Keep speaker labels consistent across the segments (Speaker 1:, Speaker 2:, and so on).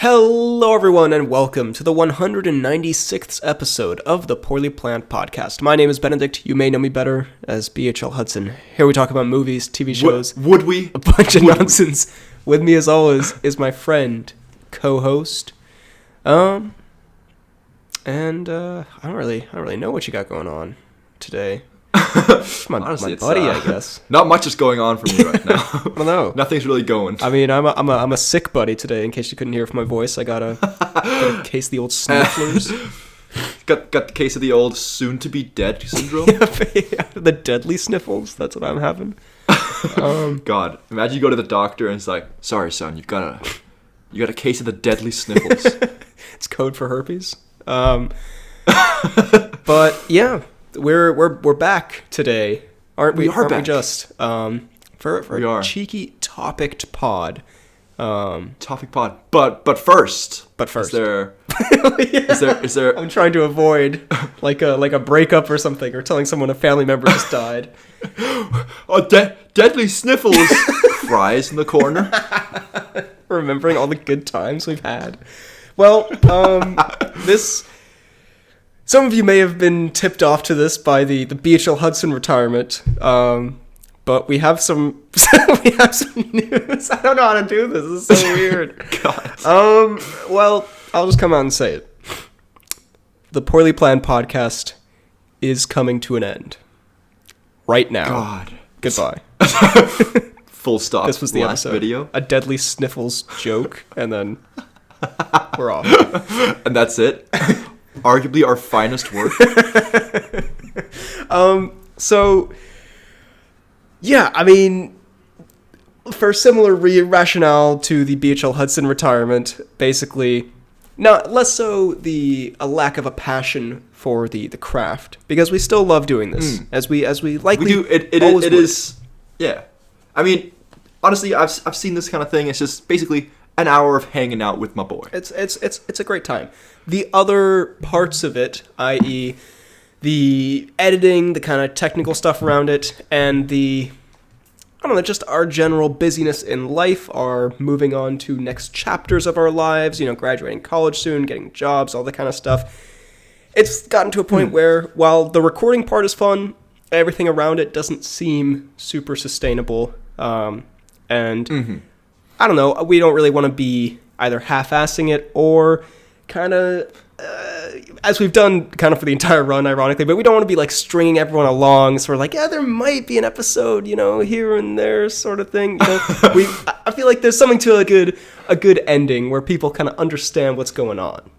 Speaker 1: Hello everyone and welcome to the 196th episode of the Poorly Planned Podcast. My name is Benedict. You may know me better as BHL Hudson. Here we talk about movies, TV shows.
Speaker 2: Would we?
Speaker 1: A bunch of nonsense. With me as always is my friend, co-host. I don't really know what you got going on today.
Speaker 2: Honestly,
Speaker 1: my buddy, I guess.
Speaker 2: Not much is going on for me right now.
Speaker 1: I don't know.
Speaker 2: Nothing's really going.
Speaker 1: I mean, I'm a sick buddy today. In case you couldn't hear from my voice, I got a case of the old snifflers.
Speaker 2: got the case of the old soon-to-be-dead syndrome.
Speaker 1: The deadly sniffles. That's what I'm having.
Speaker 2: God, imagine you go to the doctor and it's like, sorry, son, you got a case of the deadly sniffles.
Speaker 1: It's code for herpes. But yeah. We're back today, aren't we?
Speaker 2: We are back.
Speaker 1: We just for a cheeky topic pod.
Speaker 2: Topic pod. But first. Is there? Is there?
Speaker 1: I'm trying to avoid like a breakup or something, or telling someone a family member just died.
Speaker 2: Deadly sniffles. Fries in the corner.
Speaker 1: Remembering all the good times we've had. Well, this. Some of you may have been tipped off to this by the BHL Hudson retirement, but we have some news. I don't know how to do this. This is so weird.
Speaker 2: God.
Speaker 1: Well, I'll just come out and say it. The Poorly Planned Podcast is coming to an end. Right now.
Speaker 2: God.
Speaker 1: Goodbye.
Speaker 2: Full stop.
Speaker 1: This was the
Speaker 2: last
Speaker 1: episode.
Speaker 2: Video.
Speaker 1: A deadly sniffles joke, and then we're off.
Speaker 2: And that's it. Arguably our finest work.
Speaker 1: So, yeah, I mean, for similar rationale to the BHL Hudson retirement, basically, not less so a lack of a passion for the craft, because we still love doing this, as we likely
Speaker 2: we do. It is, yeah. I mean, honestly, I've seen this kind of thing. It's just basically an hour of hanging out with my boy.
Speaker 1: It's a great time. The other parts of it, i.e. the editing, the kind of technical stuff around it, and just our general busyness in life, our moving on to next chapters of our lives, graduating college soon, getting jobs, all that kind of stuff. It's gotten to a point where, while the recording part is fun, everything around it doesn't seem super sustainable. I don't know, we don't really want to be either half-assing it or kind of, as we've done kind of for the entire run, ironically, but we don't want to be like stringing everyone along, so we're like, yeah, there might be an episode, here and there sort of thing. I feel like there's something to a good ending where people kind of understand what's going on,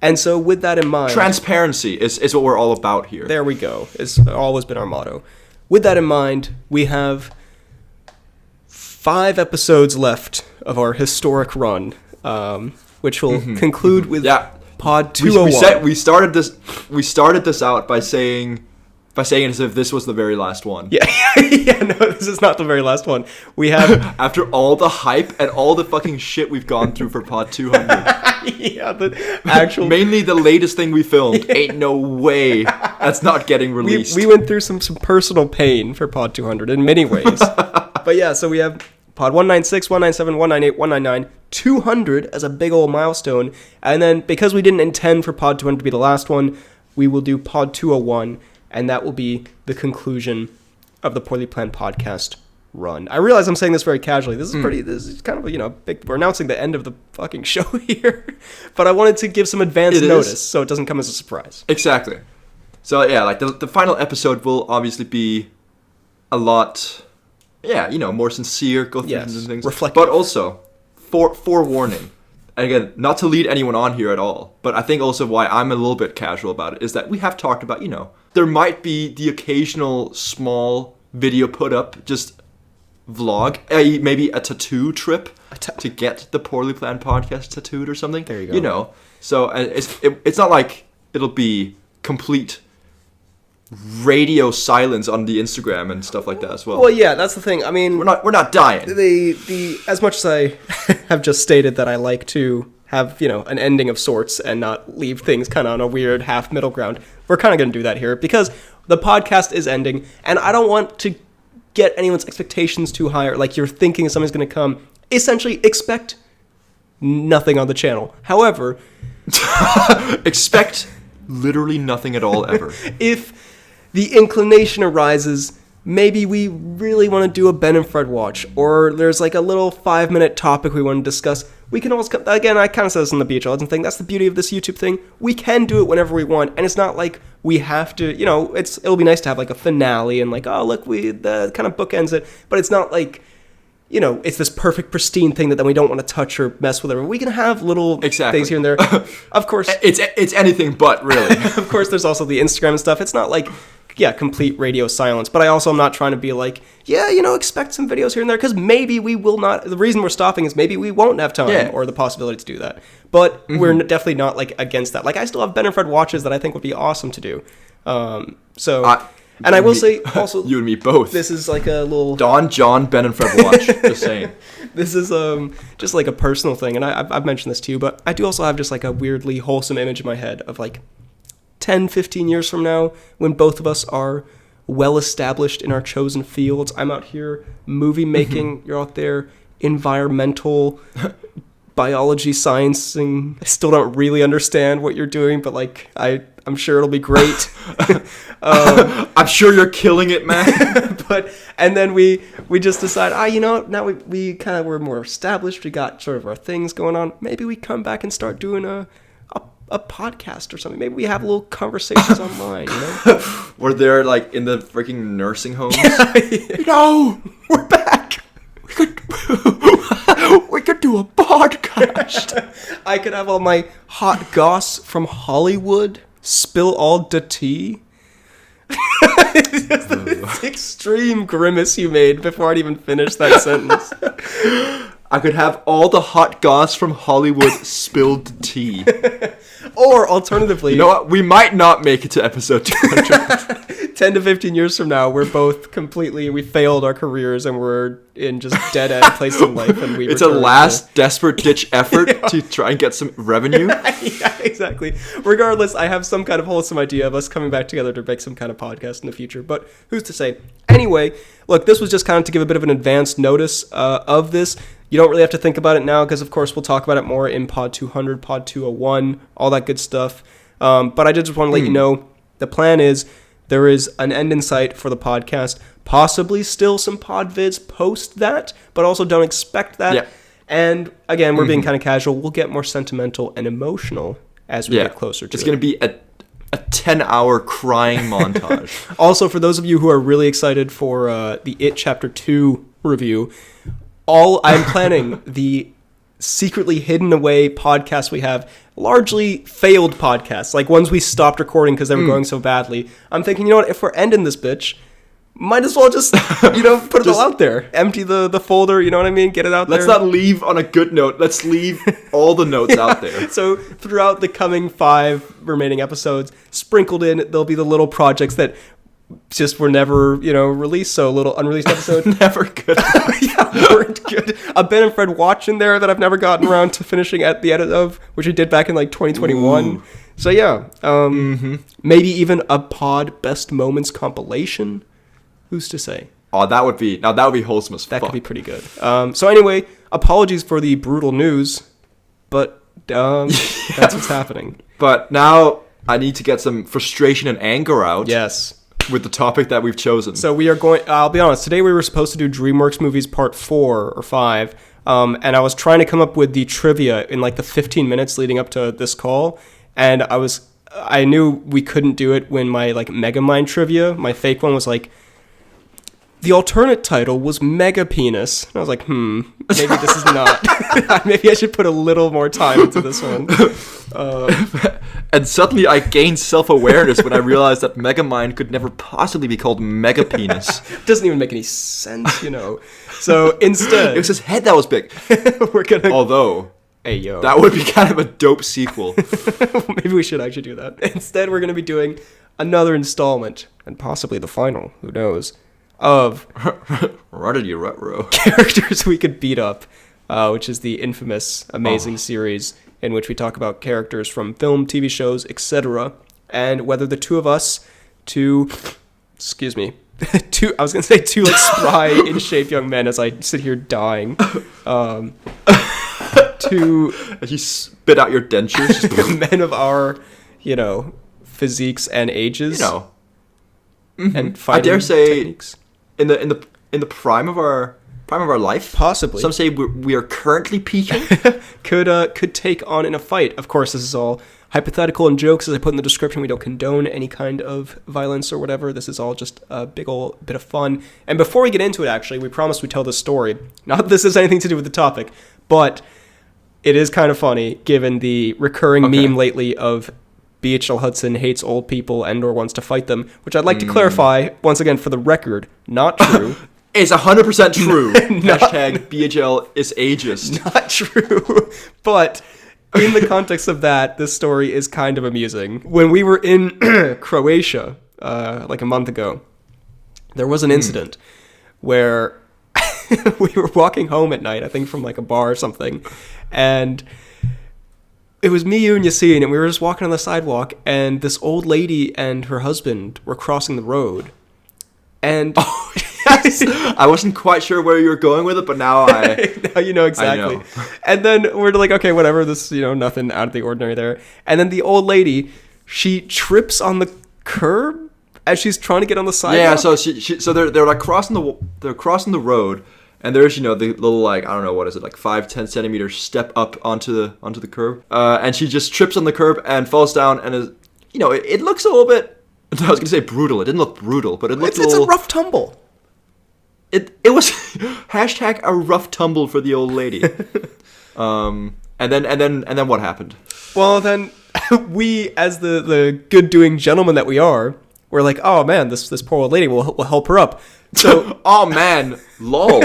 Speaker 1: And so with that in mind...
Speaker 2: Transparency is what we're all about here.
Speaker 1: There we go. It's always been our motto. With that in mind, we have 5 episodes left of our historic run, which will conclude with Pod 201.
Speaker 2: We started this out by saying it as if this was the very last one.
Speaker 1: Yeah, no, this is not the very last one. We have
Speaker 2: after all the hype and all the fucking shit we've gone through for Pod 200.
Speaker 1: Yeah, the actual
Speaker 2: mainly the latest thing we filmed. Ain't no way that's not getting released.
Speaker 1: We went through some personal pain for Pod 200 in many ways. But yeah, so we have Pod 196, 197, 198, 199, 200 as a big old milestone. And then, because we didn't intend for Pod 200 to be the last one, we will do Pod 201, and that will be the conclusion of the Poorly Planned Podcast run. I realize I'm saying this very casually. This is kind of, big. We're announcing the end of the fucking show here. But I wanted to give some advance notice so it doesn't come as a surprise.
Speaker 2: Exactly. So, yeah, like the final episode will obviously be a lot... Yeah, more sincere, go through some things.
Speaker 1: Reflective.
Speaker 2: But also, forewarning, and again, not to lead anyone on here at all, but I think also why I'm a little bit casual about it is that we have talked about, there might be the occasional small video put up, just vlog, maybe a tattoo trip to get the Poorly Planned Podcast tattooed or something.
Speaker 1: There you go.
Speaker 2: So it's not like it'll be complete radio silence on the Instagram and stuff like that as well.
Speaker 1: Well, yeah, that's the thing. I mean,
Speaker 2: we're not dying.
Speaker 1: The as much as I have just stated that I like to have, an ending of sorts and not leave things kind of on a weird half middle ground, we're kind of going to do that here because the podcast is ending and I don't want to get anyone's expectations too high or like you're thinking something's going to come. Essentially, expect nothing on the channel. However,
Speaker 2: expect literally nothing at all ever.
Speaker 1: If the inclination arises, maybe we really want to do a Ben and Fred watch, or there's like a little 5-minute topic we want to discuss, we can always come, again, I kind of said this on the beach odds and thing, that's the beauty of this YouTube thing, we can do it whenever we want, and it's not like we have to, you know, it'll be nice to have like a finale and like, oh look, the kind of bookends it, but it's not like, you know, it's this perfect pristine thing that then we don't want to touch or mess with it. We can have little things here and there. Of course,
Speaker 2: it's anything but, really.
Speaker 1: Of course, there's also the Instagram and stuff. It's not like, yeah, complete radio silence. But I also am not trying to be like, yeah, you know, expect some videos here and there, because maybe we will not. The reason we're stopping is maybe we won't have time or the possibility to do that. But we're definitely not like against that. Like, I still have Ben and Fred watches that I think would be awesome to do. And I will say also,
Speaker 2: you and me both.
Speaker 1: This is like a little
Speaker 2: Don, John, Ben and Fred watch. Just saying.
Speaker 1: This is just like a personal thing, and I've mentioned this to you, but I do also have just like a weirdly wholesome image in my head of like 10, 15 years from now, when both of us are well established in our chosen fields. I'm out here movie making. You're out there environmental biology sciencing. I still don't really understand what you're doing, but like I'm sure it'll be great.
Speaker 2: I'm sure you're killing it, man.
Speaker 1: And then we just decide, you know, now we kind of were more established. We got sort of our things going on. Maybe we come back and start doing a podcast or something. Maybe we have little conversations online, you know?
Speaker 2: We're there like in the freaking nursing homes.
Speaker 1: No, we're back.
Speaker 2: We could do a podcast.
Speaker 1: I could have all my hot goss from Hollywood spill all the tea. Just this extreme grimace you made before I'd even finished that sentence.
Speaker 2: I could have all the hot goss from Hollywood spilled tea.
Speaker 1: Or alternatively,
Speaker 2: you know what? We might not make it to episode 200.
Speaker 1: 10 to 15 years from now, we're both we failed our careers and we're in just dead end place in life. And
Speaker 2: it's a last desperate ditch effort to try and get some revenue.
Speaker 1: Yeah, exactly. Regardless, I have some kind of wholesome idea of us coming back together to make some kind of podcast in the future, but who's to say? Anyway, look, this was just kind of to give a bit of an advanced notice of this. You don't really have to think about it now because, of course, we'll talk about it more in Pod 200, Pod 201, all that good stuff. But I did just want to let you know the plan is there is an end in sight for the podcast. Possibly still some pod vids post that, but also don't expect that. Yeah. And again, we're being kind of casual. We'll get more sentimental and emotional as we get closer to it.
Speaker 2: It's going to be a 10-hour crying montage.
Speaker 1: Also, for those of you who are really excited for the It Chapter 2 review, I'm planning the secretly hidden away podcasts we have, largely failed podcasts, like ones we stopped recording because they were going so badly. I'm thinking, you know what, if we're ending this bitch, might as well just, put it all out there. Empty the folder, you know what I mean? Get it out there.
Speaker 2: Let's not leave on a good note. Let's leave all the notes out there.
Speaker 1: So throughout the coming 5 remaining episodes, sprinkled in, there'll be the little projects that just were never, released. So a little unreleased episode.
Speaker 2: Never good.
Speaker 1: Weren't good. A Ben and Fred watch in there that I've never gotten around to finishing at the edit of, which I did back in like 2021. Ooh. So yeah, maybe even a pod best moments compilation. Who's to say?
Speaker 2: Oh, that would be wholesome as fuck.
Speaker 1: That could be pretty good. So anyway, apologies for the brutal news, but that's what's happening.
Speaker 2: But now I need to get some frustration and anger out.
Speaker 1: Yes.
Speaker 2: With the topic that we've chosen.
Speaker 1: So we are going, I'll be honest, today we were supposed to do DreamWorks movies part 4 or 5, and I was trying to come up with the trivia in like the 15 minutes leading up to this call, and I knew we couldn't do it when my like Megamind trivia, my fake one, was like, the alternate title was Mega Penis. And I was like, maybe this is not. Maybe I should put a little more time into this one.
Speaker 2: And suddenly I gained self-awareness when I realized that Megamind could never possibly be called Mega Penis.
Speaker 1: Doesn't even make any sense, So instead...
Speaker 2: It was his head that was big. Although...
Speaker 1: Hey, yo.
Speaker 2: That would be kind of a dope sequel.
Speaker 1: Maybe we should actually do that. Instead, we're going to be doing another installment, and possibly the final, who knows, of
Speaker 2: Ratatouille Retro
Speaker 1: characters we could beat up, which is the infamous, amazing series in which we talk about characters from film, TV shows, etc., and whether the two of us, two like spry, in shape young men as I sit here dying, two
Speaker 2: You spit out your dentures.
Speaker 1: men of our, physiques and ages. And fighting
Speaker 2: I dare say,
Speaker 1: techniques.
Speaker 2: in the prime of our life,
Speaker 1: Possibly.
Speaker 2: Some say we are currently peaking.
Speaker 1: could take on in a fight. Of course, this is all hypothetical and jokes. As I put in the description, we don't condone any kind of violence or whatever. This is all just a big old bit of fun. And before we get into it, actually, we promised we'd tell this story. Not that this has anything to do with the topic, but it is kind of funny given the recurring meme lately of BHL Hudson hates old people and or wants to fight them, which I'd like to clarify, once again, for the record, not true.
Speaker 2: It's 100% true. Hashtag BHL is ageist.
Speaker 1: Not true. But in the context of that, this story is kind of amusing. When we were in Croatia, like a month ago, there was an incident where we were walking home at night, I think from like a bar or something, and it was me, you, and Yassine, and we were just walking on the sidewalk, and this old lady and her husband were crossing the road. And
Speaker 2: I wasn't quite sure where you were going with it, but now
Speaker 1: now you know exactly.
Speaker 2: I know.
Speaker 1: And then we're like, okay, whatever, this, nothing out of the ordinary there. And then the old lady, she trips on the curb as she's trying to get on the sidewalk.
Speaker 2: Yeah, so they're like crossing the road, and there's the little, like, I don't know, what is it, like 5-10 centimeters step up onto the curb, and she just trips on the curb and falls down, and it looks a little bit. I was gonna say brutal. It didn't look brutal, but it looked
Speaker 1: it's a rough tumble.
Speaker 2: It was hashtag a rough tumble for the old lady. And then what happened?
Speaker 1: Well, then we, as the good doing gentlemen that we are, we're like, oh man, this poor old lady, we'll help her up. So,
Speaker 2: oh man, lol.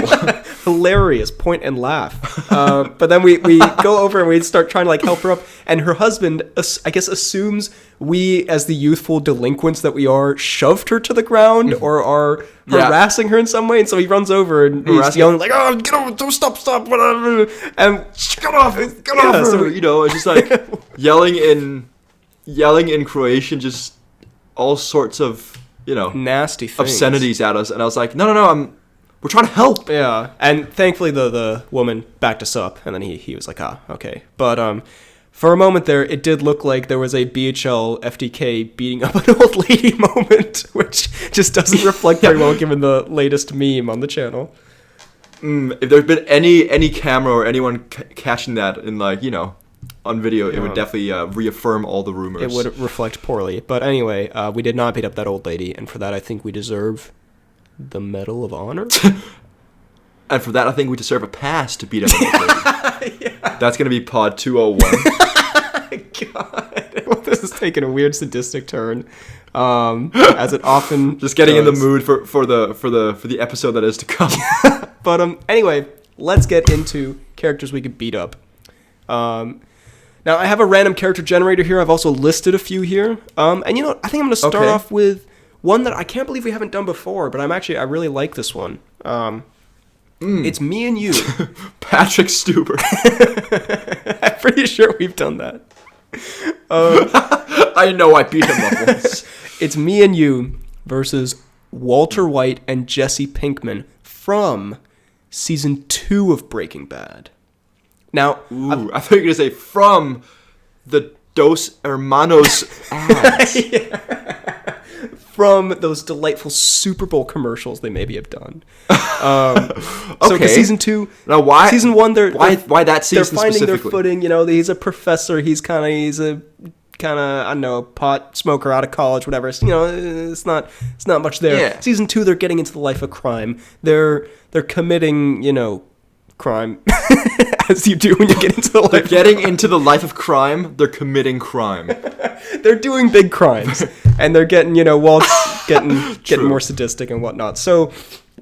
Speaker 1: Hilarious, point and laugh. But then we go over and we start trying to like help her up, and her husband, I guess, assumes we, as the youthful delinquents that we are, shoved her to the ground or are harassing her in some way. And so he runs over and he's yelling like, "Oh, get over! Don't stop, whatever!" And get off her.
Speaker 2: So it's just like yelling in Croatian, just all sorts of
Speaker 1: nasty things,
Speaker 2: obscenities at us, and I was like, no, we're trying to help.
Speaker 1: Yeah, and thankfully the woman backed us up, and then he was like, okay. But for a moment there, it did look like there was a BHL FDK beating up an old lady moment, which just doesn't reflect very well given the latest meme on the channel.
Speaker 2: If there'd been any camera or anyone catching that in on video, it would definitely reaffirm all the rumors.
Speaker 1: It would reflect poorly. But anyway, we did not beat up that old lady, and for that I think we deserve the Medal of Honor.
Speaker 2: And for that I think we deserve a pass to beat up an old lady. Yeah. That's going to be pod 201.
Speaker 1: God. Well, this is taking a weird sadistic turn. As it often
Speaker 2: just getting
Speaker 1: does.
Speaker 2: in the mood for the episode that is to come.
Speaker 1: But anyway, let's get into characters we could beat up. Now, I have a random character generator here. I've also listed a few here. And I think I'm going to start off with one that I can't believe we haven't done before, but I really like this one. It's me and you.
Speaker 2: Patrick Stuber.
Speaker 1: I'm pretty sure we've done that.
Speaker 2: I know I beat him up once.
Speaker 1: It's me and you versus Walter White and Jesse Pinkman from season 2 of Breaking Bad. Now,
Speaker 2: I thought you were going to say from the Dos Hermanos ads.
Speaker 1: From those delightful Super Bowl commercials they maybe have done. So season 2.
Speaker 2: Now why?
Speaker 1: Season 1,
Speaker 2: why that season
Speaker 1: they're finding their
Speaker 2: specifically?
Speaker 1: footing. He's a professor. He's a I don't know, pot smoker out of college, whatever. It's not much there.
Speaker 2: Yeah.
Speaker 1: Season 2, they're getting into the life of crime. They're committing, crime. As you do when you get into the life.
Speaker 2: They're getting into the life of crime. They're committing crime.
Speaker 1: They're doing big crimes, and they're getting, Walt's getting more sadistic and whatnot. So,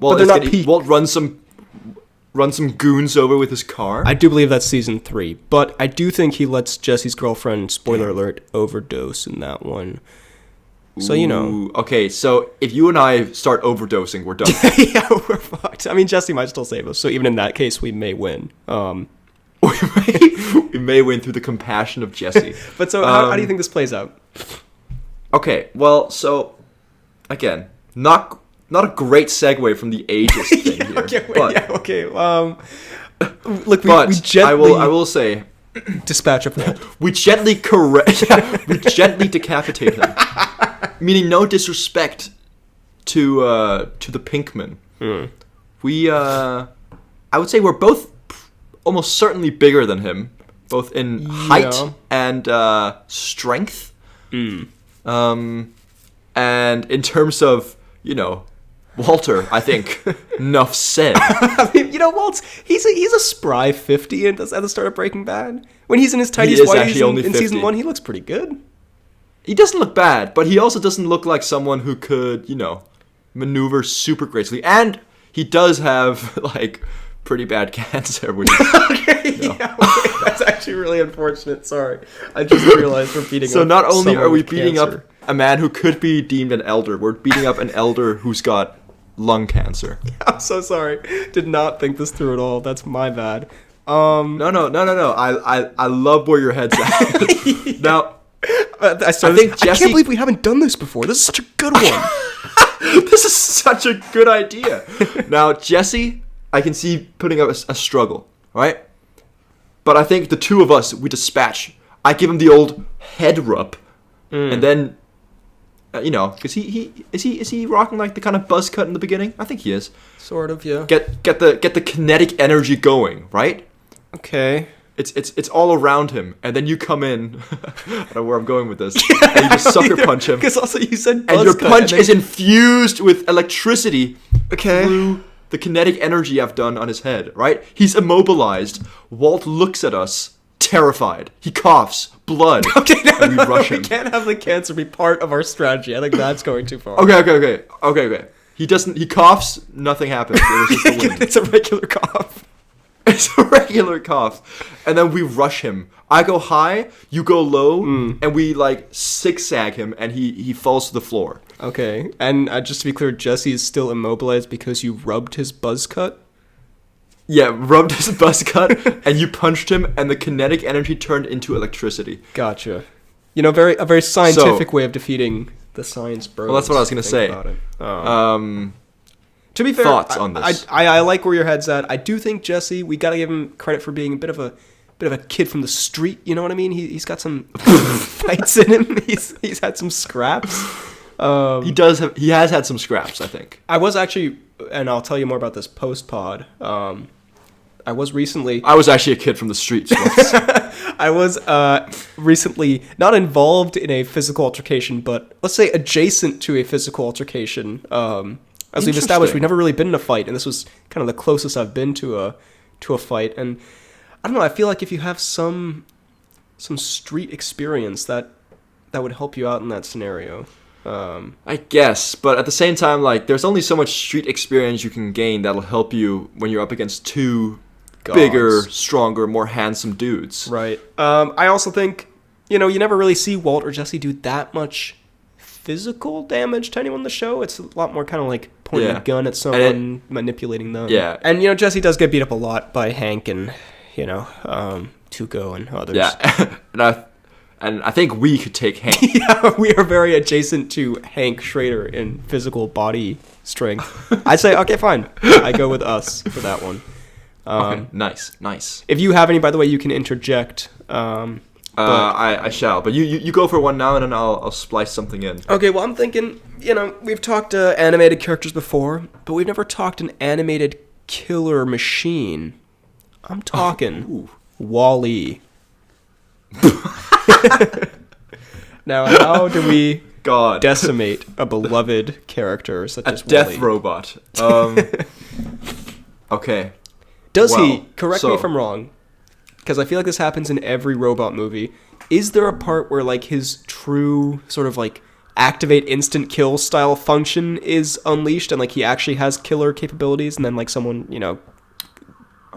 Speaker 2: Walt,
Speaker 1: but they're not
Speaker 2: Walt runs some goons over with his car.
Speaker 1: I do believe that's season 3, but I do think he lets Jesse's girlfriend, spoiler alert, overdose in that one. So,
Speaker 2: Okay, so if you and I start overdosing, we're done.
Speaker 1: Yeah, we're fucked. I mean, Jesse might still save us, so even in that case, we may win.
Speaker 2: We may win through the compassion of Jesse.
Speaker 1: But so, how do you think this plays out?
Speaker 2: Okay, well, so, again, not a great segue from the ageist thing here.
Speaker 1: Okay,
Speaker 2: but
Speaker 1: Look, we
Speaker 2: But
Speaker 1: gently
Speaker 2: I will say,
Speaker 1: dispatch of Walt.
Speaker 2: we gently we gently decapitate him. Meaning no disrespect to the Pinkman. We I would say we're both almost certainly bigger than him, both in height and strength. And in terms of, Walter, I think enough said.
Speaker 1: I mean, Walt's he's a spry 50 at the start of Breaking Bad. When he's in his tighties whities in season 1, he looks pretty good.
Speaker 2: He doesn't look bad, but he also doesn't look like someone who could, maneuver super gracefully. And he does have, pretty bad cancer. Which
Speaker 1: That's actually really unfortunate. Sorry. I just realized we're beating up
Speaker 2: So not only are we beating
Speaker 1: cancer.
Speaker 2: up a man who could be deemed an elder, we're beating up an elder who's got lung cancer.
Speaker 1: I'm so sorry. Did not think this through at all. That's my bad.
Speaker 2: No. I love where your head's at. Now,
Speaker 1: I can't believe we haven't done this before. This is such a good one.
Speaker 2: This is such a good idea. Now, Jesse, I can see putting up a struggle, right? But I think the two of us, we dispatch. I give him the old head rub, and then, because is he rocking the kind of buzz cut in the beginning? I think he is.
Speaker 1: Sort of, yeah.
Speaker 2: Get the kinetic energy going, right?
Speaker 1: Okay.
Speaker 2: It's all around him, and then you come in. I don't know where I'm going with this. And you just sucker punch him.
Speaker 1: Because also you said buzz
Speaker 2: and your
Speaker 1: cut,
Speaker 2: punch is infused with electricity
Speaker 1: okay.
Speaker 2: through the kinetic energy I've done on his head, right? He's immobilized. Walt looks at us, terrified. He coughs, blood, and we rush him.
Speaker 1: We can't have the cancer be part of our strategy. I think that's going too far.
Speaker 2: Okay. He coughs, nothing happens. It was just the wind.
Speaker 1: It's a regular cough.
Speaker 2: It's a regular cough. And then we rush him. I go high, you go low, and we zigzag him, and he falls to the floor.
Speaker 1: Okay. And just to be clear, Jesse is still immobilized because you rubbed his buzz cut?
Speaker 2: Yeah, rubbed his buzz cut, and you punched him, and the kinetic energy turned into electricity.
Speaker 1: Gotcha. A very scientific way of defeating the science bros.
Speaker 2: Well, that's what I was going to say.
Speaker 1: To be fair,
Speaker 2: thoughts on this?
Speaker 1: I like where your head's at. I do think Jesse, we got to give him credit for being a bit of a kid from the street. You know what I mean? He's got some fights in him. He's had some scraps.
Speaker 2: He has had some scraps, I think.
Speaker 1: I was actually, and I'll tell you more about this post-pod. I was
Speaker 2: actually a kid from the streets.
Speaker 1: I was recently not involved in a physical altercation, but let's say adjacent to a physical altercation. As we've established, we've never really been in a fight, and this was kind of the closest I've been to a fight. And I don't know, I feel like if you have some street experience, that would help you out in that scenario.
Speaker 2: I guess, but at the same time, there's only so much street experience you can gain that'll help you when you're up against two bigger, stronger, more handsome dudes.
Speaker 1: Right. I also think, you never really see Walt or Jesse do that much physical damage to anyone in the show. It's a lot more kind of pointing a gun at someone, manipulating them.
Speaker 2: Yeah.
Speaker 1: And, Jesse does get beat up a lot by Hank and, Tuco and others.
Speaker 2: Yeah. And I think we could take Hank.
Speaker 1: Yeah, we are very adjacent to Hank Schrader in physical body strength. I say, okay, fine. I go with us for that one.
Speaker 2: Okay, nice.
Speaker 1: If you have any, by the way, you can interject.
Speaker 2: I shall. But you go for one now, and then I'll splice something in.
Speaker 1: Okay, well, I'm thinking, we've talked animated characters before, but we've never talked an animated killer machine. I'm talking Wall-E. Now, how do we decimate a beloved character such as Wall-E?
Speaker 2: A death robot. Okay.
Speaker 1: Does he, correct me if I'm wrong, because I feel like this happens in every robot movie, is there a part where his true sort of activate instant kill style function is unleashed and he actually has killer capabilities, and then someone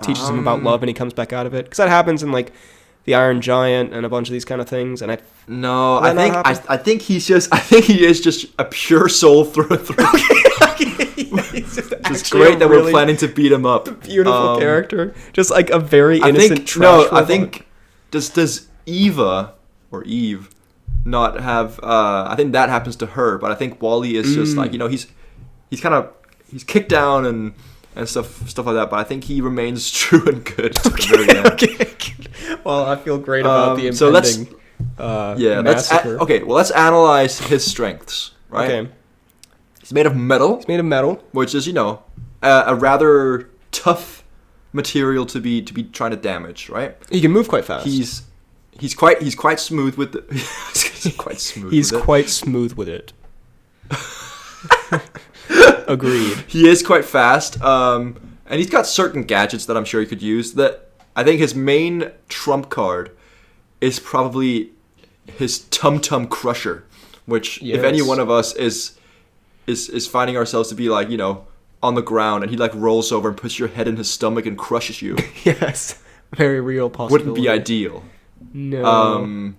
Speaker 1: teaches him about love and he comes back out of it? Because that happens in the Iron Giant and a bunch of these kind of things. And I
Speaker 2: think he is just a pure soul through and through. It's great that we're planning to beat him up.
Speaker 1: Beautiful character, just a very innocent trash robot.
Speaker 2: I think does Eva or Eve not have? I think that happens to her, but I think Wall-E is just he's kicked down and and stuff like that. But I think he remains true and good to the very end.
Speaker 1: Okay. Well, I feel great about the impending
Speaker 2: so let's
Speaker 1: massacre.
Speaker 2: let's analyze his strengths. Right.
Speaker 1: Okay.
Speaker 2: He's made of metal.
Speaker 1: He's made of metal,
Speaker 2: which is a rather tough material to be trying to damage. Right.
Speaker 1: He can move quite fast.
Speaker 2: He's quite smooth with the. He's quite smooth with it.
Speaker 1: Agreed.
Speaker 2: He is quite fast, and he's got certain gadgets that I'm sure he could use. That I think his main trump card is probably his Tum Tum Crusher, which if any one of us is finding ourselves to be like on the ground, and he like rolls over and puts your head in his stomach and crushes you.
Speaker 1: Yes, very real possibility.
Speaker 2: Wouldn't be ideal.
Speaker 1: No.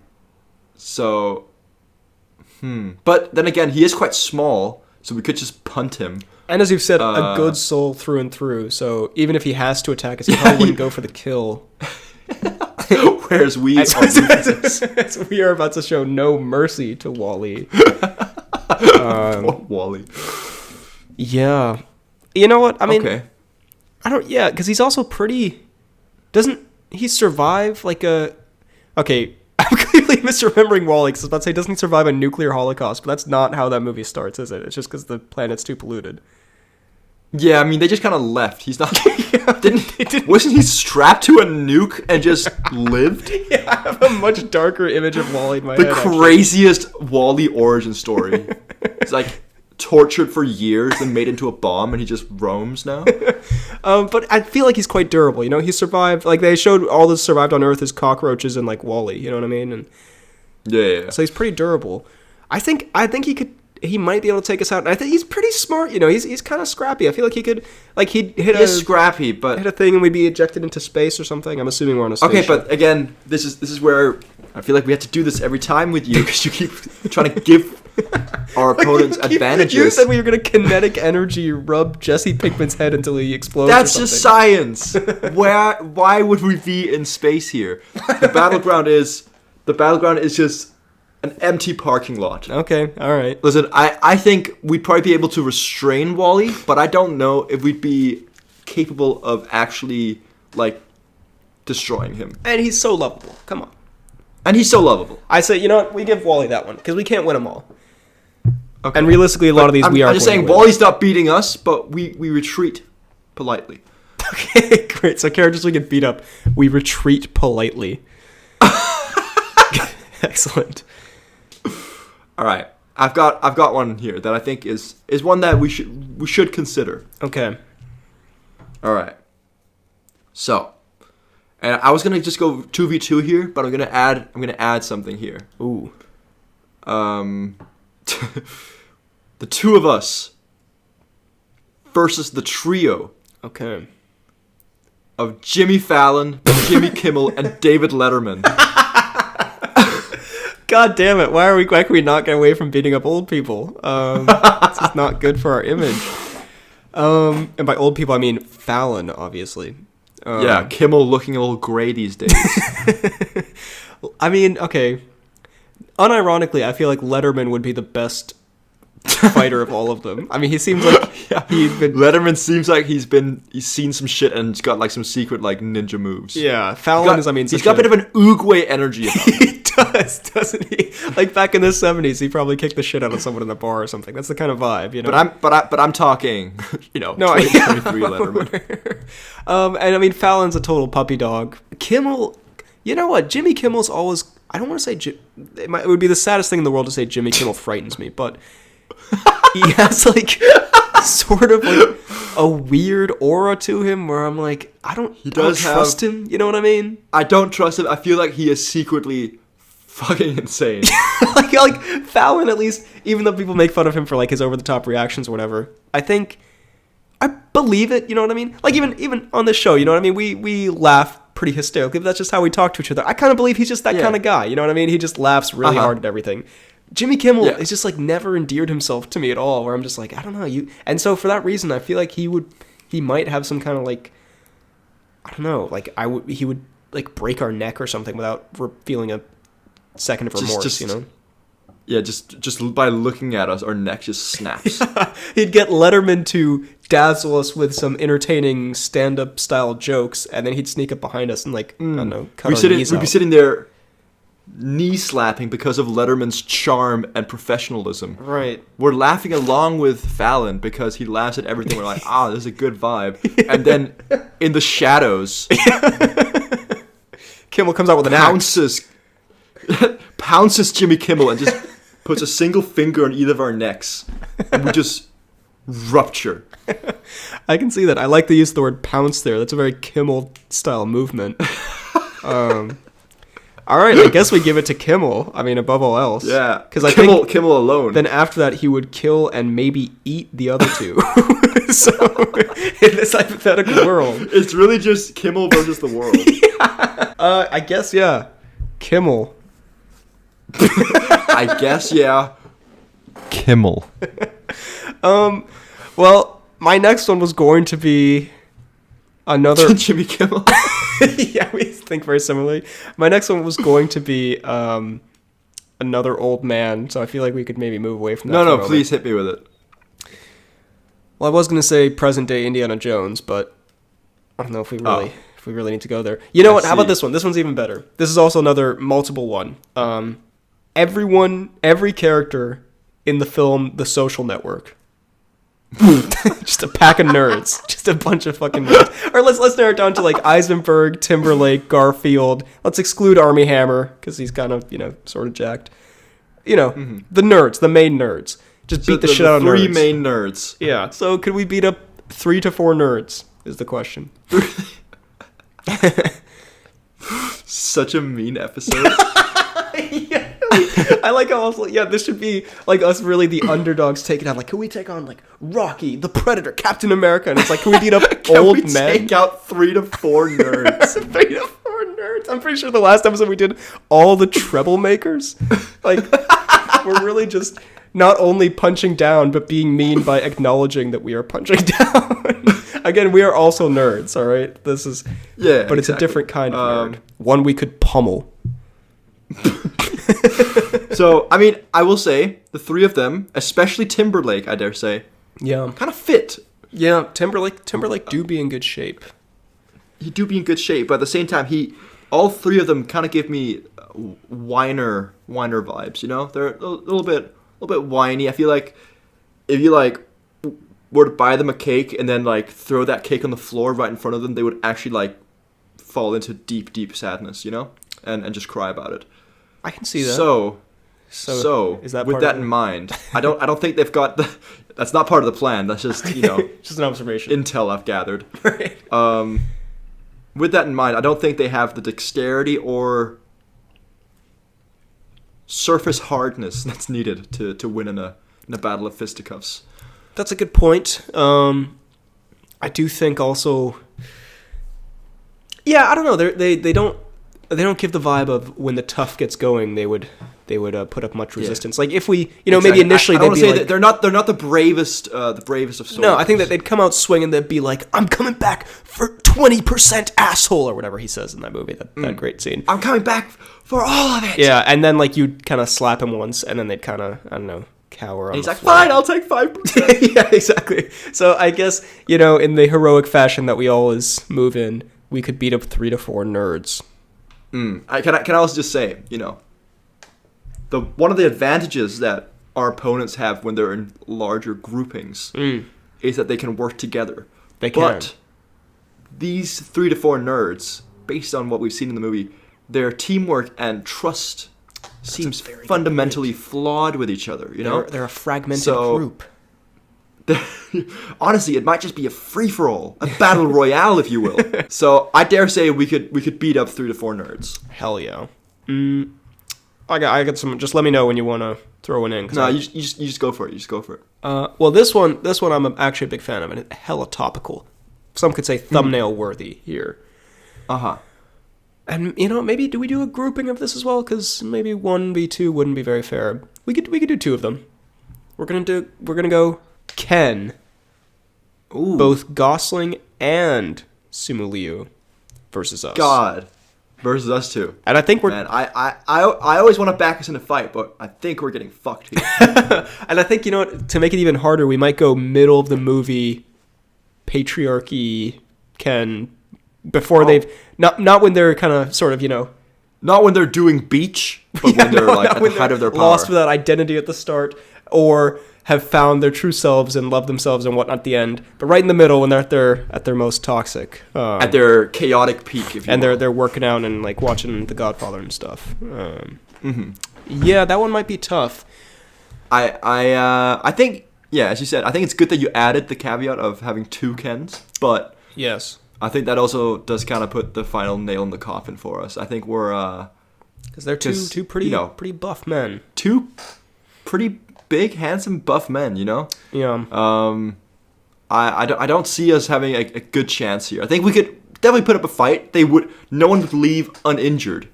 Speaker 2: But then again, he is quite small. So we could just punt him.
Speaker 1: And as you've said, a good soul through and through. So even if he has to attack us, he probably wouldn't go for the kill.
Speaker 2: Whereas we
Speaker 1: are about to show no mercy to Wally.
Speaker 2: Wally.
Speaker 1: Yeah. You know what? I mean,
Speaker 2: okay.
Speaker 1: Because he's also pretty... Doesn't he survive like a... Okay, I'm clearly misremembering Wally, because I was about to say, doesn't he survive a nuclear holocaust? But that's not how that movie starts, is it? It's just because the planet's too polluted.
Speaker 2: Yeah, I mean, they just kind of left. He's not... Wasn't he strapped to a nuke and just lived?
Speaker 1: Yeah, I have a much darker image of Wally in my head.
Speaker 2: The craziest Wally origin story. It's like tortured for years and made into a bomb, and he just roams now.
Speaker 1: But I feel like he's quite durable. He survived. Like they showed all this survived on Earth as cockroaches and like Wally. You know what I mean? And
Speaker 2: yeah.
Speaker 1: So he's pretty durable. I think he could. He might be able to take us out. And I think he's pretty smart. He's kind of scrappy. I feel like he could. Like he'd hit
Speaker 2: scrappy, but
Speaker 1: hit a thing and we'd be ejected into space or something. I'm assuming we're on a station.
Speaker 2: Okay, but again, this is where I feel like we have to do this every time with you because you keep trying to give our opponents advantages.
Speaker 1: You said we were going to kinetic energy rub Jesse Pinkman's head until he explodes.
Speaker 2: That's just science. Why would we be in space here? The battleground is just an empty parking lot.
Speaker 1: Okay, all right.
Speaker 2: Listen, I think we'd probably be able to restrain Wally, but I don't know if we'd be capable of actually like destroying him.
Speaker 1: And he's so lovable. Come on.
Speaker 2: And he's so lovable.
Speaker 1: I say, you know what? We give Wally that one because we can't win them all. Okay. And realistically, a lot of these we are.
Speaker 2: I'm just saying, Wally's not beating us, but we retreat politely.
Speaker 1: Okay, great. So characters we get beat up, we retreat politely. Excellent.
Speaker 2: All right, I've got one here that I think is one that we should consider.
Speaker 1: Okay.
Speaker 2: All right. So, and I was gonna just go 2v2 here, but I'm gonna add something here.
Speaker 1: Ooh.
Speaker 2: The two of us versus the trio.
Speaker 1: Okay.
Speaker 2: Of Jimmy Fallon, Jimmy Kimmel, and David Letterman.
Speaker 1: God damn it! Why can we not get away from beating up old people? This is not good for our image. And by old people, I mean Fallon, obviously.
Speaker 2: Yeah, Kimmel looking a little gray these days.
Speaker 1: I mean, okay. Unironically, I feel like Letterman would be the best fighter of all of them. I mean, he seems like
Speaker 2: Letterman seems like he's seen some shit and he's got like some secret like ninja moves.
Speaker 1: Yeah, Fallon
Speaker 2: he's got a bit of an Oogway energy about him.
Speaker 1: He does, doesn't he? Like back in the 70s, he probably kicked the shit out of someone in the bar or something. That's the kind of vibe,
Speaker 2: But I'm talking, 2023 Letterman.
Speaker 1: And I mean, Fallon's a total puppy dog. Kimmel, you know what? Jimmy Kimmel's always. I don't want to say. It would be the saddest thing in the world to say Jimmy Kimmel frightens me, but he has like sort of like a weird aura to him where I'm like, I don't trust him. You know what I mean?
Speaker 2: I don't trust him. I feel like he is secretly fucking insane.
Speaker 1: like Fallon, at least, even though people make fun of him for like his over the top reactions or whatever, I think I believe it. You know what I mean? Like even on this show, you know what I mean? We laugh pretty hysterically, but that's just how we talk to each other. I kind of believe he's just that kind of guy. You know what I mean? He just laughs really hard at everything. Jimmy Kimmel is just like never endeared himself to me at all, where I'm just like, I don't know, you. And so for that reason, I feel like he might have some kind of like, I don't know, like he would like break our neck or something without feeling a second of remorse, you know?
Speaker 2: Yeah, just by looking at us, our neck just snaps.
Speaker 1: He'd get Letterman to dazzle us with some entertaining stand-up style jokes, and then he'd sneak up behind us and like, I don't know, cut our knees
Speaker 2: We'd
Speaker 1: out.
Speaker 2: be sitting there knee slapping because of Letterman's charm and professionalism.
Speaker 1: Right.
Speaker 2: We're laughing along with Fallon because he laughs at everything. We're like, this is a good vibe. And then in the shadows,
Speaker 1: Kimmel comes out with an axe.
Speaker 2: Pounces Jimmy Kimmel and just puts a single finger on either of our necks. And we just rupture.
Speaker 1: I can see that. I like the use of the word pounce there. That's a very Kimmel-style movement. All right, I guess we give it to Kimmel. I mean, above all else.
Speaker 2: Yeah,
Speaker 1: because I
Speaker 2: think
Speaker 1: think
Speaker 2: Kimmel alone.
Speaker 1: Then after that, he would kill and maybe eat the other two. So, in this hypothetical world,
Speaker 2: it's really just Kimmel versus the world.
Speaker 1: Yeah. I guess, yeah. Kimmel.
Speaker 2: I guess, yeah. Kimmel.
Speaker 1: Well, my next one was going to be another
Speaker 2: Jimmy Kimmel.
Speaker 1: Yeah, we think very similarly. My next one was going to be another old man, so I feel like we could maybe move away from that.
Speaker 2: No, please hit me with it.
Speaker 1: Well, I was going to say present day Indiana Jones, but I don't know if we really need to go there. You know what? How about this one? This one's even better. This is also another multiple one. Every character in the film The Social Network. Just a pack of nerds. Just a bunch of fucking nerds. Or let's narrow it down to like Eisenberg, Timberlake, Garfield. Let's exclude Armie Hammer because he's kind of, sort of jacked. The nerds, the main nerds. Just beat the shit out of nerds.
Speaker 2: Three main nerds.
Speaker 1: Yeah. So could we beat up 3 to 4 nerds is the question.
Speaker 2: Such a mean episode.
Speaker 1: Yeah. I like how also, this should be like us really the underdogs taking out. Like, can we take on like Rocky, the Predator, Captain America? And it's like, can we beat up old men?
Speaker 2: Take out 3 to 4 nerds.
Speaker 1: 3 to 4 nerds. I'm pretty sure the last episode we did all the treble makers. Like, we're really just not only punching down, but being mean by acknowledging that we are punching down. Again, we are also nerds, all right? This is, but it's a different kind of nerd. One we could pummel.
Speaker 2: So, I mean, I will say, the 3 of them, especially Timberlake, I dare say, kind of fit.
Speaker 1: Yeah, Timberlake do be in good shape.
Speaker 2: He do be in good shape, but at the same time, all 3 of them kind of give me whiner vibes, They're a little bit whiny. I feel like if you, were to buy them a cake and then, throw that cake on the floor right in front of them, they would actually, fall into deep, deep sadness, and just cry about it.
Speaker 1: I can see that.
Speaker 2: So
Speaker 1: is that
Speaker 2: with that in mind, I don't think they've got that's not part of the plan. That's just,
Speaker 1: just an observation.
Speaker 2: Intel I've gathered.
Speaker 1: Right.
Speaker 2: With that in mind, I don't think they have the dexterity or surface hardness that's needed to win in a battle of fisticuffs.
Speaker 1: That's a good point. I do think also, I don't know. They don't give the vibe of when the tough gets going, they would put up much resistance. Like if we, maybe initially they'd be
Speaker 2: say
Speaker 1: like,
Speaker 2: that they're not the bravest of soldiers.
Speaker 1: No, I think that they'd come out swinging. They'd be like, "I'm coming back for 20%, asshole," or whatever he says in that movie. That great scene.
Speaker 2: I'm coming back for all of it.
Speaker 1: Yeah, and then you'd kind of slap him once, and then they'd kind of, I don't know, cower on.
Speaker 2: And he's
Speaker 1: the
Speaker 2: like,
Speaker 1: floor.
Speaker 2: "Fine, I'll take 5%."
Speaker 1: Yeah, exactly. So I guess in the heroic fashion that we always move in, we could beat up 3 to 4 nerds.
Speaker 2: Can I also just say, one of the advantages that our opponents have when they're in larger groupings is that they can work together.
Speaker 1: They can.
Speaker 2: But these 3 to 4 nerds, based on what we've seen in the movie, their teamwork and trust seems fundamentally flawed with each other.
Speaker 1: They're a fragmented group.
Speaker 2: Honestly, it might just be a free-for-all, a battle royale, if you will. So I dare say we could beat up 3 to 4 nerds.
Speaker 1: Hell yeah. I got some. Just let me know when you want to throw one in.
Speaker 2: No, you just go for it. You just go for it.
Speaker 1: Well, this one I'm actually a big fan of, and it's hella topical. Some could say thumbnail worthy here. And maybe do we do a grouping of this as well? Because maybe 1v2 wouldn't be very fair. We could do 2 of them. We're gonna go Ken.
Speaker 2: Ooh.
Speaker 1: Both Gosling and Simu Liu versus us.
Speaker 2: God. versus us two.
Speaker 1: And I think we're...
Speaker 2: Man, I always want to back us in a fight, but I think we're getting fucked here.
Speaker 1: And I think, you know what, to make it even harder, we might go middle of the movie, patriarchy, before they've... Not when they're kind of, sort of, you know...
Speaker 2: Not when they're doing beach, but when they're like at the height of their power.
Speaker 1: Lost without identity at the start, or have found their true selves and love themselves and whatnot at the end. But right in the middle, when they're at their most toxic,
Speaker 2: at their chaotic peak, if you
Speaker 1: and
Speaker 2: will.
Speaker 1: they're working out and like watching The Godfather and stuff. Yeah, that one might be tough.
Speaker 2: I think, yeah, as you said, I think it's good that you added the caveat of having two Kens, but
Speaker 1: Yes.
Speaker 2: I think that also does kind of put the final nail in the coffin for us. I think we're
Speaker 1: Because they're two pretty pretty buff men.
Speaker 2: Two pretty big, handsome, buff men, you know?
Speaker 1: Yeah.
Speaker 2: I don't see us having a good chance here. I think we could definitely put up a fight. No one would leave uninjured.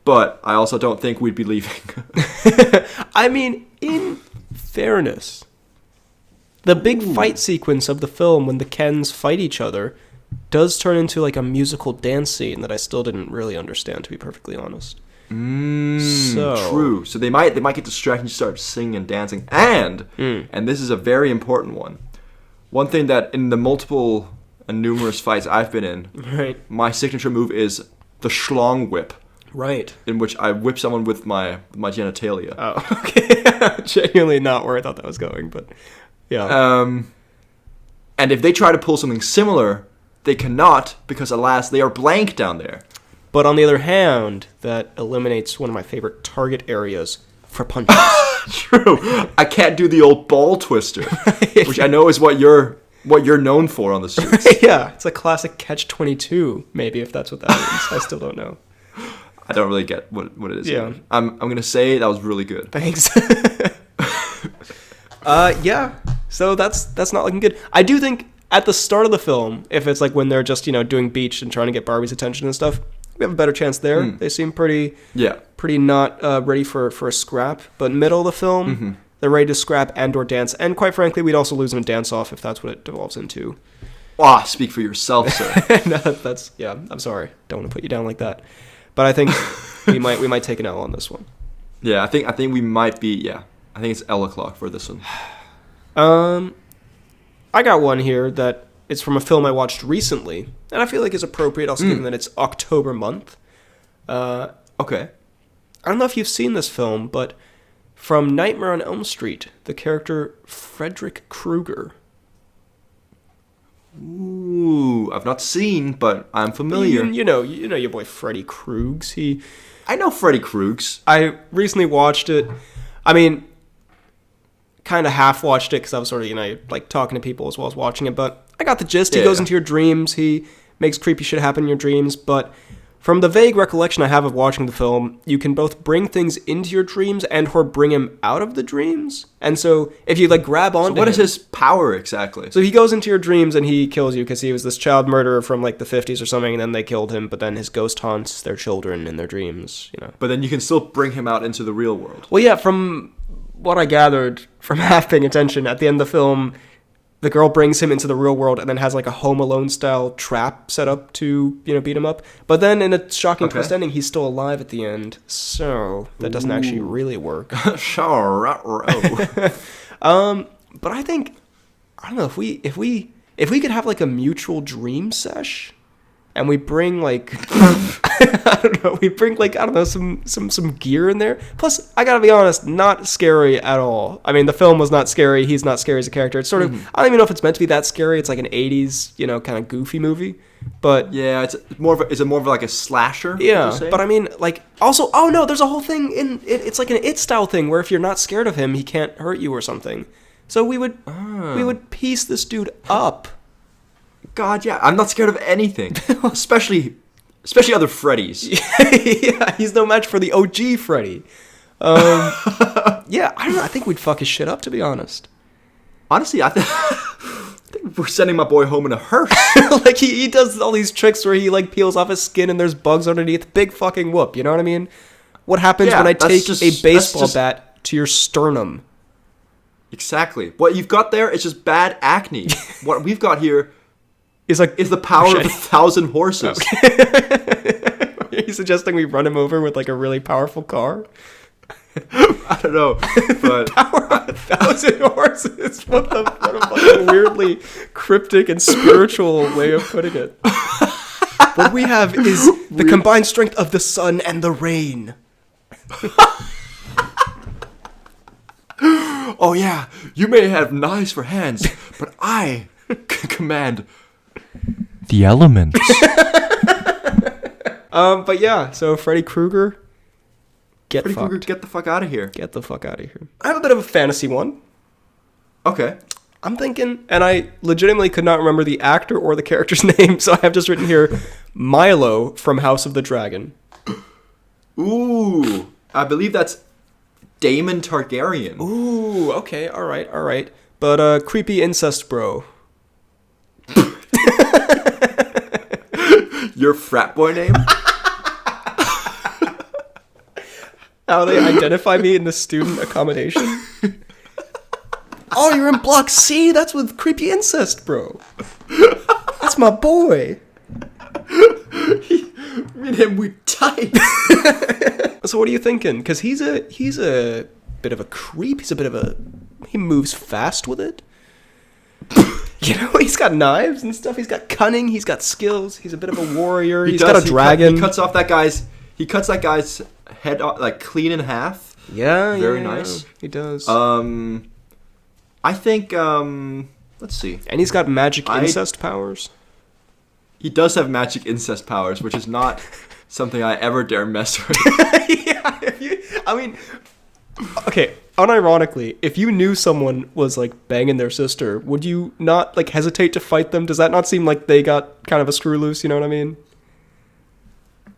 Speaker 2: But I also don't think we'd be leaving.
Speaker 1: I mean, in fairness, the big fight sequence of the film when the Kens fight each other does turn into like a musical dance scene that I still didn't really understand, to be perfectly honest.
Speaker 2: True. So they might get distracted and start singing and dancing. And this is a very important one. One thing that in the multiple and numerous fights I've been in,
Speaker 1: Right.
Speaker 2: my signature move is the schlong whip.
Speaker 1: Right.
Speaker 2: In which I whip someone with my genitalia.
Speaker 1: Oh, okay. Genuinely not where I thought that was going, but yeah.
Speaker 2: And if they try to pull something similar, they cannot, because alas, they are blank down there.
Speaker 1: But on the other hand, that eliminates one of my favorite target areas for punches.
Speaker 2: True. I can't do the old ball twister, which I know is what you're known for on the streets.
Speaker 1: Yeah, it's a classic catch-22, maybe, if that's what that means. I still don't know.
Speaker 2: I don't really get what it is.
Speaker 1: Yeah.
Speaker 2: I'm gonna say that was really good.
Speaker 1: Thanks. Yeah. So that's not looking good. I do think at the start of the film, if it's like when they're just, you know, doing beach and trying to get Barbie's attention and stuff, we have a better chance there. They seem pretty not ready for a scrap. But middle of the film, they're ready to scrap and or dance. And quite frankly, we'd also lose in a dance-off if that's what it devolves into.
Speaker 2: Speak for yourself, sir.
Speaker 1: No, I'm sorry. Don't want to put you down like that. But I think we might take an L on this one.
Speaker 2: Yeah, I think we might be. Yeah, I think it's L o'clock for this one.
Speaker 1: I got one here that it's from a film I watched recently, and I feel like is appropriate, also given that it's October month.
Speaker 2: Okay.
Speaker 1: I don't know if you've seen this film, but from Nightmare on Elm Street, the character Frederick Krueger.
Speaker 2: Ooh, I've not seen, but I'm familiar.
Speaker 1: You know your boy Freddy Kruegs.
Speaker 2: I know Freddy Kruegs.
Speaker 1: I recently watched it. I mean, kind of half watched it because I was sort of, like talking to people as well as watching it, but I got the gist. He goes into your dreams. He makes creepy shit happen in your dreams, but from the vague recollection I have of watching the film, you can both bring things into your dreams and or bring him out of the dreams. And so if you like grab onto
Speaker 2: what
Speaker 1: him,
Speaker 2: is his power exactly?
Speaker 1: So he goes into your dreams and he kills you because he was this child murderer from like the 50s or something, and then they killed him, but then his ghost haunts their children in their dreams,
Speaker 2: But then you can still bring him out into the real world.
Speaker 1: Well, yeah, from what I gathered from half paying attention, at the end of the film, the girl brings him into the real world and then has like a Home Alone style trap set up to, beat him up. But then in a shocking twist ending, he's still alive at the end. So that doesn't actually really work.
Speaker 2: Sure.
Speaker 1: But I think, I don't know, if we could have like a mutual dream sesh, and we bring like some gear in there. Plus, I gotta be honest, not scary at all. I mean, the film was not scary. He's not scary as a character. It's sort of, I don't even know if it's meant to be that scary. It's like an 80s, kind of goofy movie. But
Speaker 2: yeah, is it more of like a slasher?
Speaker 1: Yeah, but I mean, like, also, oh no, there's a whole thing in it. It's like an It style thing where if you're not scared of him, he can't hurt you or something. So we would piece this dude up.
Speaker 2: God, yeah, I'm not scared of anything, especially other Freddys.
Speaker 1: Yeah, he's no match for the OG Freddy. Yeah, I don't know. I think we'd fuck his shit up, to be honest.
Speaker 2: Honestly, I think we're sending my boy home in a hearse.
Speaker 1: Like, he does all these tricks where he, like, peels off his skin and there's bugs underneath. Big fucking whoop, you know what I mean? What happens when I take a baseball bat to your sternum?
Speaker 2: Exactly. What you've got there is just bad acne. What we've got here is the power of 1,000 horses.
Speaker 1: Okay. you suggesting we run him over with like a really powerful car?
Speaker 2: I don't know, but
Speaker 1: Power of 1,000 horses. What a fucking weirdly cryptic and spiritual way of putting it. What we have is the combined strength of the sun and the rain.
Speaker 2: oh yeah, you may have knives for hands, but I can command the elements.
Speaker 1: But yeah, so Freddy Krueger, get
Speaker 2: Freddy
Speaker 1: fucked.
Speaker 2: Krueger, get the fuck out of here.
Speaker 1: Get the fuck out of here. I have a bit of a fantasy one.
Speaker 2: Okay.
Speaker 1: I'm thinking, and I legitimately could not remember the actor or the character's name, so I have just written here, Milo from House of the Dragon.
Speaker 2: Ooh, I believe that's Daemon Targaryen.
Speaker 1: Ooh, okay, alright. But, creepy incest bro.
Speaker 2: Your frat boy name?
Speaker 1: How they identify me in the student accommodation? Oh, you're in Block C? That's with creepy incest, bro. That's my boy.
Speaker 2: Me and him, we tight.
Speaker 1: So what are you thinking? Because he's a bit of a creep. He moves fast with it. You know, he's got knives and stuff. He's got cunning. He's got skills. He's a bit of a warrior. He's got a dragon.
Speaker 2: He cuts that guy's head off, like clean in half.
Speaker 1: Yeah,
Speaker 2: very nice.
Speaker 1: He does.
Speaker 2: I think let's see.
Speaker 1: And he's got magic incest powers.
Speaker 2: He does have magic incest powers, which is not something I ever dare mess with.
Speaker 1: Yeah, okay, unironically, if you knew someone was like banging their sister, would you not like hesitate to fight them? Does that not seem like they got kind of a screw loose, you know what I mean?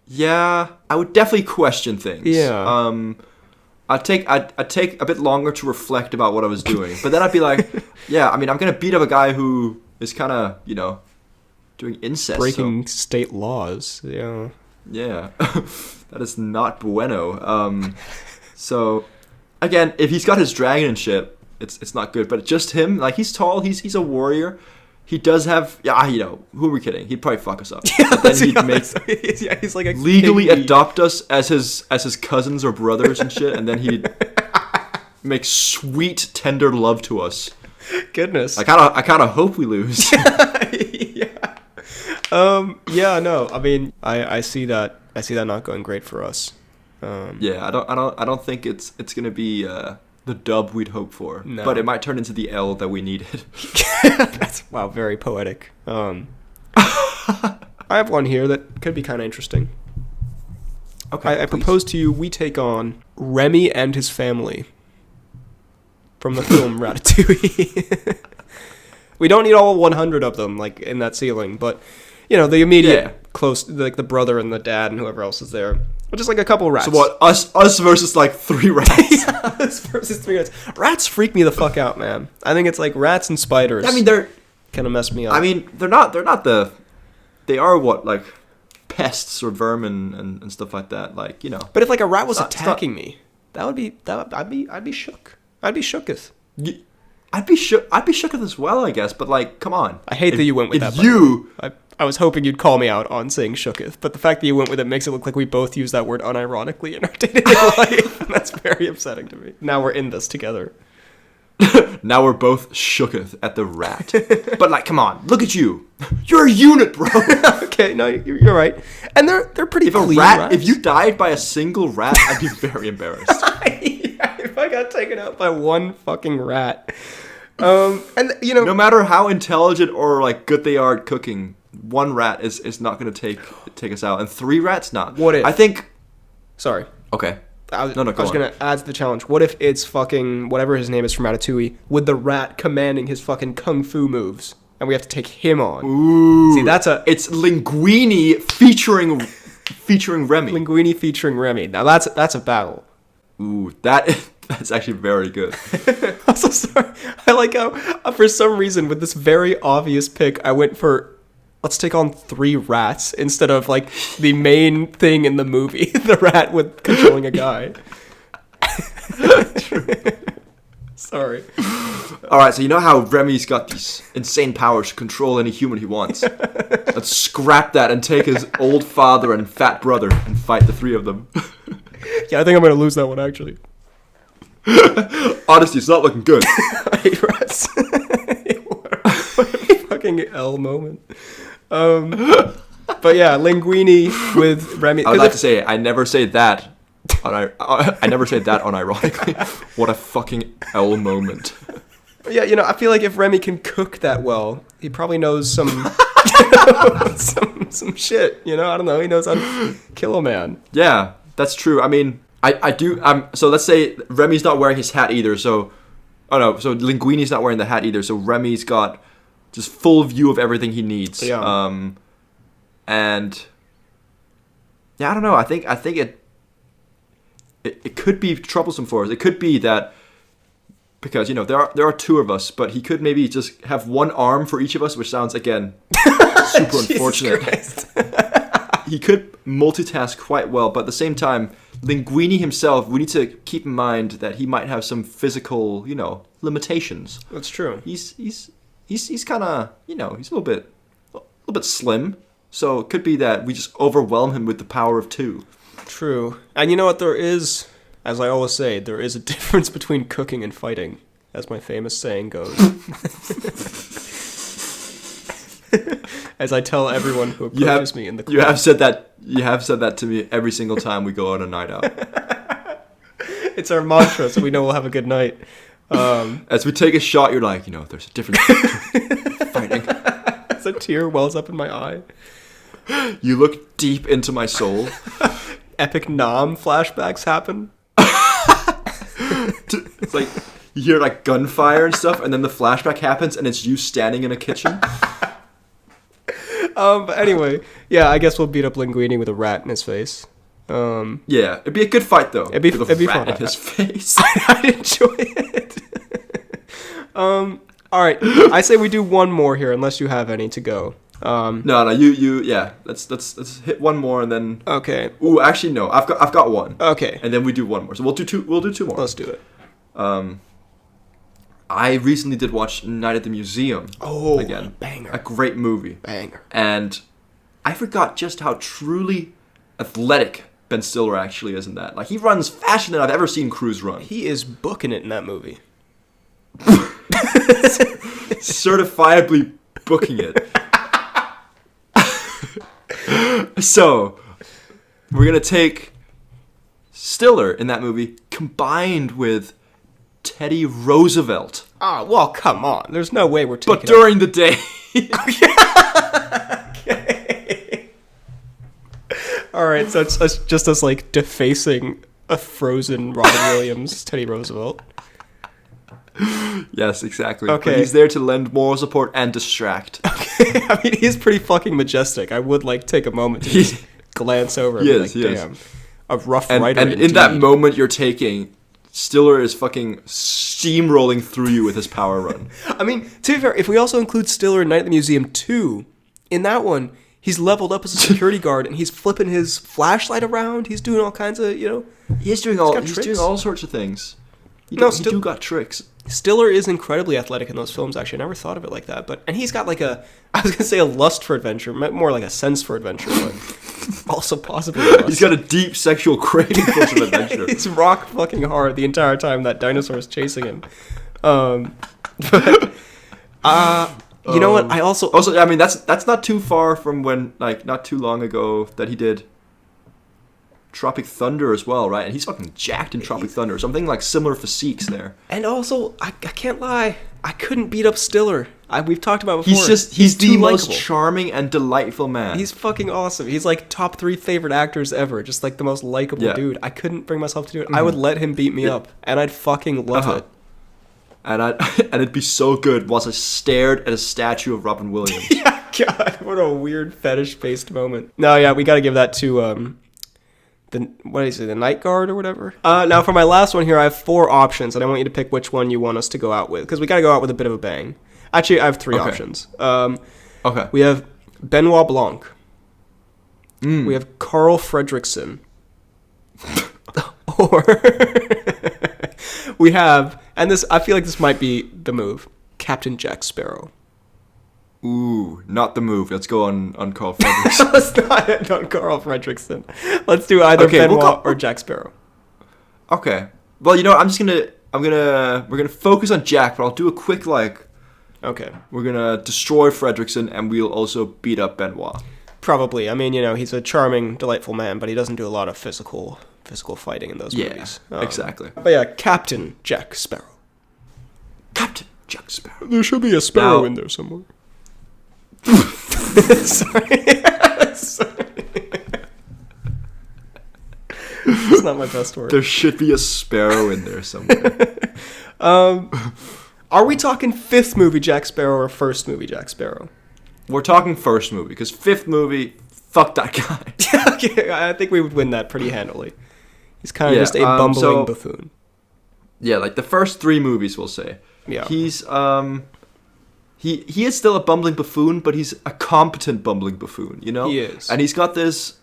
Speaker 2: Yeah, I would definitely question things.
Speaker 1: Yeah.
Speaker 2: I'd take a bit longer to reflect about what I was doing, but then I'd be like, yeah, I mean, I'm gonna beat up a guy who is kind of, doing incest,
Speaker 1: breaking state laws. Yeah.
Speaker 2: Yeah, that is not bueno. So, again, if he's got his dragon and shit, it's not good. But just him, like he's tall, he's a warrior. He does have, who are we kidding? He'd probably fuck us up.
Speaker 1: Yeah,
Speaker 2: then
Speaker 1: he's like a
Speaker 2: legally
Speaker 1: king.
Speaker 2: adopt us as his cousins or brothers and shit, and then he'd make sweet, tender love to us.
Speaker 1: Goodness.
Speaker 2: I kind of hope we lose.
Speaker 1: Yeah. Yeah. No. I mean, I see that. I see that not going great for us.
Speaker 2: Yeah. I don't think it's gonna be the dub we'd hope for.
Speaker 1: No.
Speaker 2: But it might turn into the L that we needed.
Speaker 1: That's very poetic. I have one here that could be kind of interesting.
Speaker 2: Okay.
Speaker 1: I propose to you we take on Remy and his family from the film Ratatouille. We don't need all 100 of them, like, in that ceiling, but, the immediate close, like, the brother and the dad and whoever else is there. Or just, like, a couple rats.
Speaker 2: So what, us versus, like, 3 rats?
Speaker 1: Yeah, us versus 3 rats. Rats freak me the fuck out, man. I think it's, like, rats and spiders.
Speaker 2: I mean, they're...
Speaker 1: kind of mess me up.
Speaker 2: I mean, they're not they are what, like, pests or vermin and stuff like that, like,
Speaker 1: But if, like, a rat was attacking me, I'd be shook. I'd be shooketh.
Speaker 2: I'd be shooketh as well, I guess. But like, come on.
Speaker 1: I hate that you went with that. I was hoping you'd call me out on saying shooketh, but the fact that you went with it makes it look like we both use that word unironically in our day-to-day life. And that's very upsetting to me. Now we're in this together.
Speaker 2: Now we're both shooketh at the rat. But like, come on, look at you. You're a unit, bro.
Speaker 1: Okay, no, you're right. And they're pretty clean rats.
Speaker 2: If you died by a single rat, I'd be very embarrassed.
Speaker 1: Yeah, if I got taken out by one fucking rat. And
Speaker 2: no matter how intelligent or like good they are at cooking, one rat is not going to take us out, and 3 rats not.
Speaker 1: What if?
Speaker 2: I think.
Speaker 1: Sorry.
Speaker 2: Okay.
Speaker 1: I was going to add to the challenge. What if it's fucking whatever his name is from Ratatouille with the rat commanding his fucking kung fu moves, and we have to take him on?
Speaker 2: Ooh.
Speaker 1: See,
Speaker 2: it's Linguini featuring Remy.
Speaker 1: Linguini featuring Remy. Now that's a battle.
Speaker 2: Ooh, that's actually very good.
Speaker 1: I'm so sorry. I like how, for some reason, with this very obvious pick, I went for, let's take on 3 rats instead of, like, the main thing in the movie, the rat with controlling a guy. Sorry.
Speaker 2: All right, so you know how Remy's got these insane powers to control any human he wants. Let's scrap that and take his old father and fat brother and fight the three of them.
Speaker 1: Yeah, I think I'm going to lose that one, actually.
Speaker 2: Honestly, it's not looking good.
Speaker 1: I hate Russ. What a fucking L moment. But yeah, Linguini with Remy.
Speaker 2: I would like to say, I never say that. I never say that unironically. What a fucking L moment.
Speaker 1: Yeah, I feel like if Remy can cook that well, he probably knows some some shit. I don't know. He knows how to kill a man.
Speaker 2: Yeah, that's true. I mean, I do. So let's say Remy's not wearing his hat either. So, so Linguini's not wearing the hat either. So Remy's got just full view of everything he needs.
Speaker 1: Yeah.
Speaker 2: And yeah, I don't know. I think it could be troublesome for us. It could be that because there are two of us, but he could maybe just have one arm for each of us, which sounds again super unfortunate. He could multitask quite well, but at the same time, Linguini himself, we need to keep in mind that he might have some physical, limitations.
Speaker 1: That's true.
Speaker 2: He's kind of, he's a little bit slim. So it could be that we just overwhelm him with the power of two.
Speaker 1: True. And you know what? There is, as I always say, there is a difference between cooking and fighting, as my famous saying goes. As I tell everyone who approaches me in the club.
Speaker 2: You have said that to me every single time we go on a night out.
Speaker 1: It's our mantra, so we know we'll have a good night.
Speaker 2: As we take a shot, you're like, there's a difference between fighting.
Speaker 1: As a tear wells up in my eye.
Speaker 2: You look deep into my soul.
Speaker 1: Epic Nam flashbacks happen.
Speaker 2: It's like you hear like gunfire and stuff, and then the flashback happens, and it's you standing in a kitchen.
Speaker 1: But anyway, yeah, I guess we'll beat up Linguini with a rat in his face.
Speaker 2: Yeah, it'd be a good fight though.
Speaker 1: It'd be
Speaker 2: rat
Speaker 1: fun.
Speaker 2: In his face.
Speaker 1: I'd enjoy it. All right, I say we do one more here, unless you have any to go.
Speaker 2: No, you, yeah. Let's hit one more and then.
Speaker 1: Okay.
Speaker 2: Ooh, actually no. I've got one.
Speaker 1: Okay.
Speaker 2: And then we do one more. So we'll do two. We'll do two more.
Speaker 1: Let's do it.
Speaker 2: I recently did watch Night at the Museum.
Speaker 1: Oh,
Speaker 2: again,
Speaker 1: banger!
Speaker 2: A great movie.
Speaker 1: Banger.
Speaker 2: And I forgot just how truly athletic Ben Stiller actually is in that. Like he runs faster than I've ever seen Cruise run.
Speaker 1: He is booking it in that movie.
Speaker 2: Certifiably booking it. So, we're going to take Stiller in that movie combined with Teddy Roosevelt.
Speaker 1: Ah, well, come on. There's no way we're taking
Speaker 2: But during the day.
Speaker 1: Okay. All right, so it's just us like defacing a frozen Robin Williams, Teddy Roosevelt.
Speaker 2: Yes, exactly.
Speaker 1: Okay.
Speaker 2: But he's there to lend moral support and distract.
Speaker 1: Okay. I mean, he's pretty fucking majestic. I would like take a moment to glance over and be like, damn, a rough writer.
Speaker 2: And in that moment you're taking, Stiller is fucking steamrolling through you with his power run.
Speaker 1: I mean, to be fair, if we also include Stiller in Night at the Museum 2, in that one, he's leveled up as a security guard and he's flipping his flashlight around. He's doing all kinds of,
Speaker 2: He's doing all sorts of things. He got tricks.
Speaker 1: Stiller is incredibly athletic in those films, actually. I never thought of it like that. And he's got like I was going to say a lust for adventure, more like a sense for adventure, but also possibly a lust.
Speaker 2: He's got a deep sexual craving for some adventure.
Speaker 1: He's rock fucking hard the entire time that dinosaur is chasing him. You know what? I also,
Speaker 2: I mean, that's not too far from when, like, not too long ago that he did Tropic Thunder as well, right? And he's fucking jacked in Tropic Thunder. Something like similar physiques there.
Speaker 1: And also, I can't lie, I couldn't beat up Stiller. We've talked about it before.
Speaker 2: He's the most
Speaker 1: likable.
Speaker 2: charming and delightful man.
Speaker 1: He's fucking awesome. He's like top 3 favorite actors ever. Just like the most likable dude. I couldn't bring myself to do it. Mm-hmm. I would let him beat me up, and I'd fucking love it.
Speaker 2: And it'd be so good whilst I stared at a statue of Robin Williams.
Speaker 1: Yeah, God, what a weird fetish-based moment. No, yeah, we got to give that to the Night Guard or whatever. Now for my last one here, I have 4 options, and I want you to pick which one you want us to go out with, because we got to go out with a bit of a bang. Actually, I have 3 options.
Speaker 2: Okay.
Speaker 1: We have Benoit Blanc. We have Carl Fredricksen. Or we have And I feel like this might be the move. Captain Jack Sparrow.
Speaker 2: Ooh, not the move. Let's go on Carl Fredricksen.
Speaker 1: Let's not on Carl Fredricksen. Let's do either Benoit or Jack Sparrow.
Speaker 2: Okay. Well, you know, we're gonna focus on Jack, but I'll do a quick
Speaker 1: Okay.
Speaker 2: We're gonna destroy Fredricksen, and we'll also beat up Benoit.
Speaker 1: Probably. I mean, you know, he's a charming, delightful man, but he doesn't do a lot of physical fighting in those movies.
Speaker 2: Exactly.
Speaker 1: But yeah, Captain Jack Sparrow.
Speaker 2: Captain Jack Sparrow.
Speaker 1: There should be a sparrow in there somewhere. Sorry. It's not my best word.
Speaker 2: There should be a sparrow in there somewhere.
Speaker 1: Are we talking 5th movie Jack Sparrow or 1st movie Jack Sparrow?
Speaker 2: We're talking 1st movie, because 5th movie, fuck that guy.
Speaker 1: Okay, I think we would win that pretty handily. He's kind of just a bumbling buffoon.
Speaker 2: Yeah, like the first 3 movies, we'll say.
Speaker 1: Yeah.
Speaker 2: He's he is still a bumbling buffoon, but he's a competent bumbling buffoon, you know?
Speaker 1: He is.
Speaker 2: And he's got this,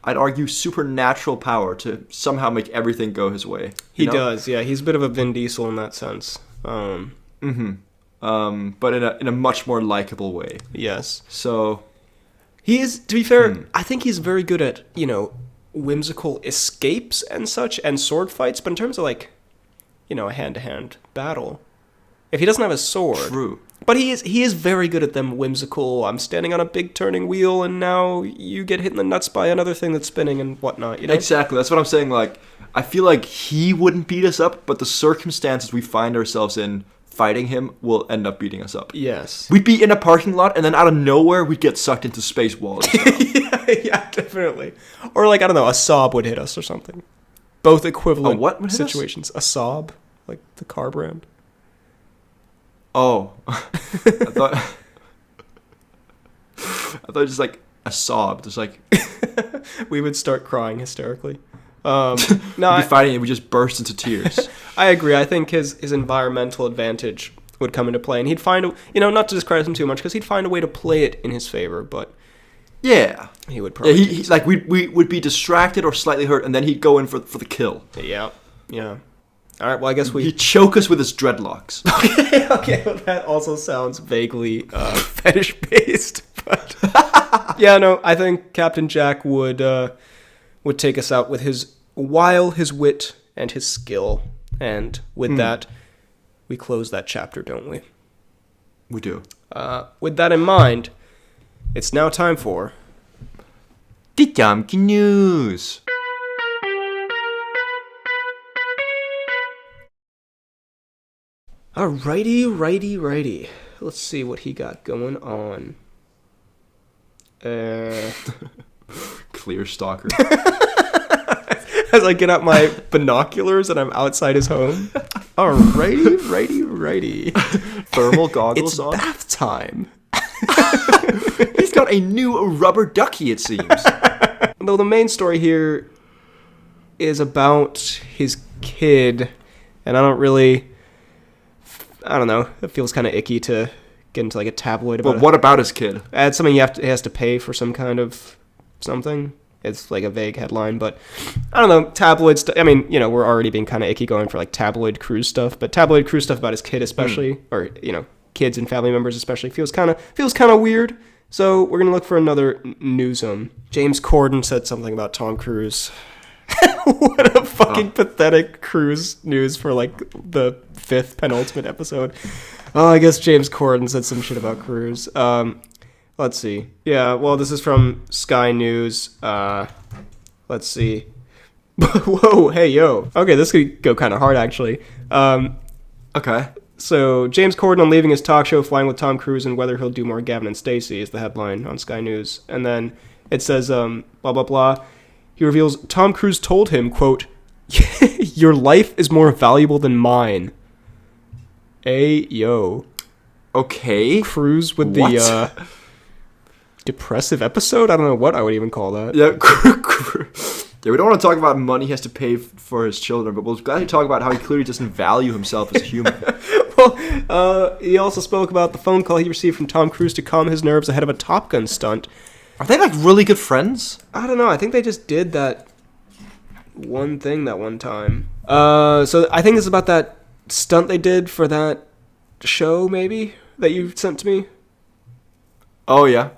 Speaker 2: I'd argue, supernatural power to somehow make everything go his way.
Speaker 1: He does, yeah. He's a bit of a Vin Diesel in that sense.
Speaker 2: But in a much more likable way.
Speaker 1: Yes.
Speaker 2: So
Speaker 1: he is, to be fair, I think he's very good at, you know, whimsical escapes and such, and sword fights, but in terms of, like, you know, a hand-to-hand battle, if he doesn't have a sword...
Speaker 2: True.
Speaker 1: But he is very good at them whimsical, I'm standing on a big turning wheel, and now you get hit in the nuts by another thing that's spinning and whatnot, you know?
Speaker 2: Exactly, that's what I'm saying, like, I feel like he wouldn't beat us up, but the circumstances we find ourselves in fighting him will end up beating us up.
Speaker 1: Yes.
Speaker 2: We'd be in a parking lot, and then out of nowhere, we'd get sucked into space walls.
Speaker 1: yeah, definitely. Or, like, I don't know, a Saab would hit us or something. Both equivalent
Speaker 2: what would hit
Speaker 1: situations. A Saab, like the car brand.
Speaker 2: Oh. I thought just like a sob. Just like
Speaker 1: we would start crying hysterically.
Speaker 2: No, we'd be fighting and we just burst into tears.
Speaker 1: I agree. I think his environmental advantage would come into play, and he'd find not to discredit him too much, because he'd find a way to play it in his favor. But
Speaker 2: yeah,
Speaker 1: he would probably
Speaker 2: he like we would be distracted or slightly hurt, and then he'd go in for the kill.
Speaker 1: Yeah. All right, well, I guess
Speaker 2: he'd choke us with his dreadlocks.
Speaker 1: Okay, well, that also sounds vaguely fetish-based. But yeah, no, I think Captain Jack would take us out with his wit, and his skill. And with that, we close that chapter, don't we?
Speaker 2: We do.
Speaker 1: With that in mind, it's now time for...
Speaker 2: the Cnews.
Speaker 1: Righty. Let's see what he got going on.
Speaker 2: Clear stalker.
Speaker 1: As I get out my binoculars and I'm outside his home. Righty.
Speaker 2: Thermal goggles
Speaker 1: it's
Speaker 2: on.
Speaker 1: It's bath time.
Speaker 2: He's got a new rubber ducky, it seems.
Speaker 1: Though the main story here is about his kid, and I don't know. It feels kind of icky to get into like a tabloid about it.
Speaker 2: But what about his kid?
Speaker 1: It's something he has to pay for some kind of something. It's like a vague headline, but I don't know. Tabloid stuff. I mean, we're already being kind of icky going for like tabloid cruise stuff, but tabloid cruise stuff about his kid especially, or kids and family members especially, feels kind of weird. So we're gonna look for another newsum. James Corden said something about Tom Cruise. What a fucking pathetic cruise news for like the 5th penultimate episode. Oh, I guess James Corden said some shit about Cruise. Let's see. Yeah, well, this is from Sky News. Let's see. Whoa, hey, yo. Okay, this could go kind of hard, actually.
Speaker 2: Okay.
Speaker 1: So, James Corden on leaving his talk show Flying with Tom Cruise and whether he'll do more Gavin and Stacey is the headline on Sky News. And then it says, blah, blah, blah. He reveals Tom Cruise told him, quote, "Your life is more valuable than mine." Yo.
Speaker 2: Okay.
Speaker 1: Cruise with the depressive episode? I don't know what I would even call that.
Speaker 2: Yeah, we don't want to talk about money he has to pay for his children, but we'll gladly talk about how he clearly doesn't value himself as a human.
Speaker 1: Well, he also spoke about the phone call he received from Tom Cruise to calm his nerves ahead of a Top Gun stunt.
Speaker 2: Are they like really good friends?
Speaker 1: I don't know. I think they just did that one thing that one time. So I think it's about that stunt they did for that show, maybe, that you sent to me?
Speaker 2: Oh, yeah.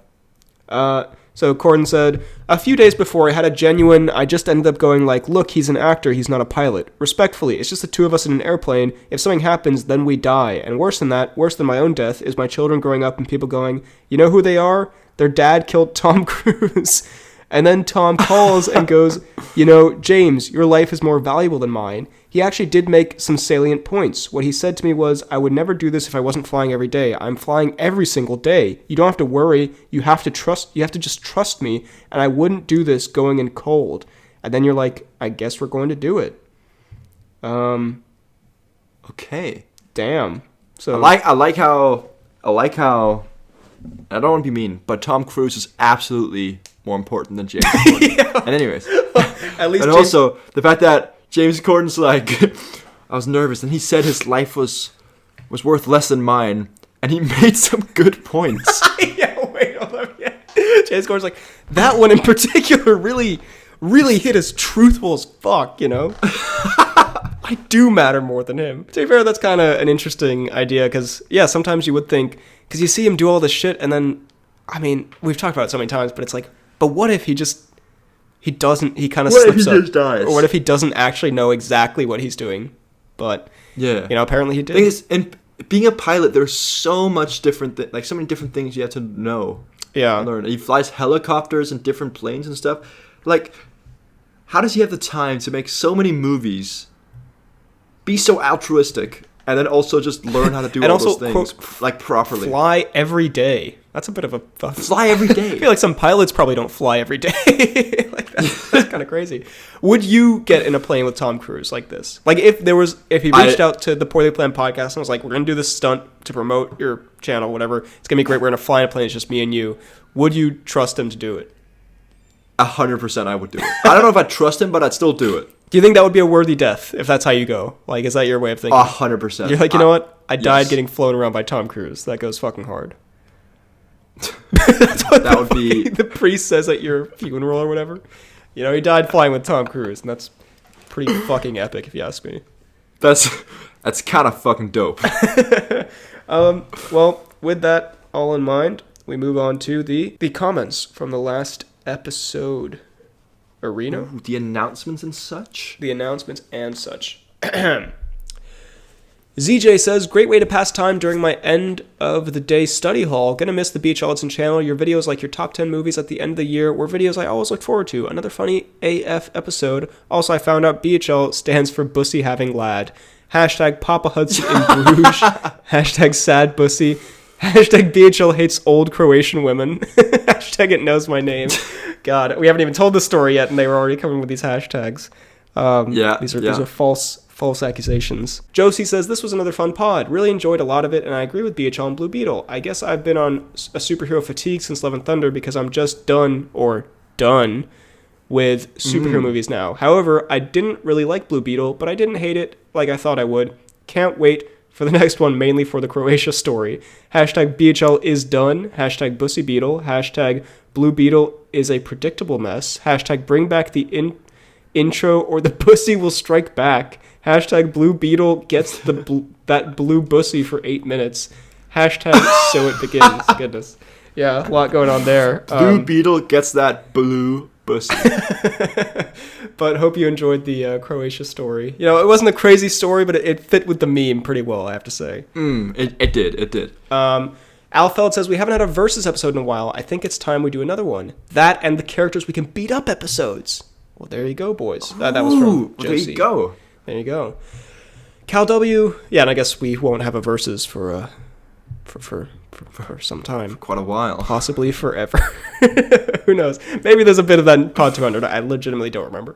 Speaker 1: So Corden said, a few days before I just ended up going like, look, he's an actor, he's not a pilot. Respectfully, it's just the two of us in an airplane. If something happens, then we die. And worse than that, worse than my own death, is my children growing up and people going, you know who they are? Their dad killed Tom Cruise. And then Tom calls and goes, you know, James, your life is more valuable than mine. He actually did make some salient points. What he said to me was, I would never do this if I wasn't flying every day. I'm flying every single day. You don't have to worry. You have to just trust me. And I wouldn't do this going in cold. And then you're like, I guess we're going to do it.
Speaker 2: Okay.
Speaker 1: Damn. So
Speaker 2: I like how I don't want to be mean, but Tom Cruise is absolutely more important than James Corden.
Speaker 1: Yeah.
Speaker 2: And anyways,
Speaker 1: at least
Speaker 2: and also the fact that James Corden's like, I was nervous, and he said his life was worth less than mine, and he made some good points.
Speaker 1: Yeah, wait, hold on. Yeah. James Corden's like, that one in particular really hit as truthful as fuck, you know? I do matter more than him. To be fair, that's kind of an interesting idea, because, yeah, sometimes you would think, because you see him do all this shit, and then, I mean, we've talked about it so many times, but it's like, but what if he kind of slips up? What if he just dies? Or what if he doesn't actually know exactly what he's doing? But,
Speaker 2: yeah,
Speaker 1: you know, apparently he did.
Speaker 2: The thing is, in being a pilot, there's so much different, so many different things you have to know.
Speaker 1: Yeah.
Speaker 2: Learn. He flies helicopters and different planes and stuff. Like, how does he have the time to make so many movies, be so altruistic, and then also just learn how to do all those things, quote, like, properly?
Speaker 1: Fly every day. That's a bit of a...
Speaker 2: Fly every day.
Speaker 1: I feel like some pilots probably don't fly every day. Like, that's kind of crazy. Would you get in a plane with Tom Cruise like this? Like, if he reached out to the Poorly Planned podcast and was like, we're going to do this stunt to promote your channel, whatever. It's going to be great. We're going to fly in a plane. It's just me and you. Would you trust him to do it?
Speaker 2: 100% I would do it. I don't know if I'd trust him, but I'd still do it.
Speaker 1: Do you think that would be a worthy deff if that's how you go? Like, is that your way of thinking?
Speaker 2: 100%.
Speaker 1: You're like, you know what? I died getting flown around by Tom Cruise. That goes fucking hard. That's what the priest says at your funeral or whatever. You know, he died flying with Tom Cruise, and that's pretty fucking epic, if you ask me.
Speaker 2: That's kind of fucking dope.
Speaker 1: Well, with that all in mind, we move on to the comments from the last episode. Arena?
Speaker 2: Ooh, the announcements and such?
Speaker 1: The announcements and such. ZJ says, great way to pass time during my end of the day study hall. Gonna miss the Beach Allison channel. Your videos like your top 10 movies at the end of the year were videos I always look forward to. Another funny AF episode. Also, I found out BHL stands for Bussy Having Lad. Hashtag Papa Hudson in Bruges. Hashtag Sad Bussy. Hashtag BHL hates old Croatian women. Hashtag it knows my name. God, we haven't even told the story yet, and they were already coming with these hashtags. These are false accusations. Josie says, this was another fun pod. Really enjoyed a lot of it, and I agree with BHL and Blue Beetle. I guess I've been on a superhero fatigue since Love and Thunder because I'm just done with superhero movies now. However, I didn't really like Blue Beetle, but I didn't hate it like I thought I would. Can't wait for the next one, mainly for the Croatia story. Hashtag BHL is done. Hashtag Bussy Beetle. Hashtag Blue Beetle is a predictable mess. Hashtag bring back the intro or the pussy will strike back. Hashtag Blue Beetle gets that blue bussy for 8 minutes. Hashtag so it begins. Goodness. Yeah, a lot going on there.
Speaker 2: Blue Beetle gets that blue bussy.
Speaker 1: But hope you enjoyed the Croatia story. You know, it wasn't a crazy story, but it fit with the meme pretty well, I have to say.
Speaker 2: It did.
Speaker 1: Alfeld says, we haven't had a Versus episode in a while. I think it's time we do another one. That and the characters we can beat up episodes. Well, there you go, boys. That was from Josie.
Speaker 2: There you go.
Speaker 1: There you go. Cal W. Yeah, and I guess we won't have a Versus for some time.
Speaker 2: For quite a while.
Speaker 1: Possibly forever. Who knows? Maybe there's a bit of that in Pod 200. I legitimately don't remember.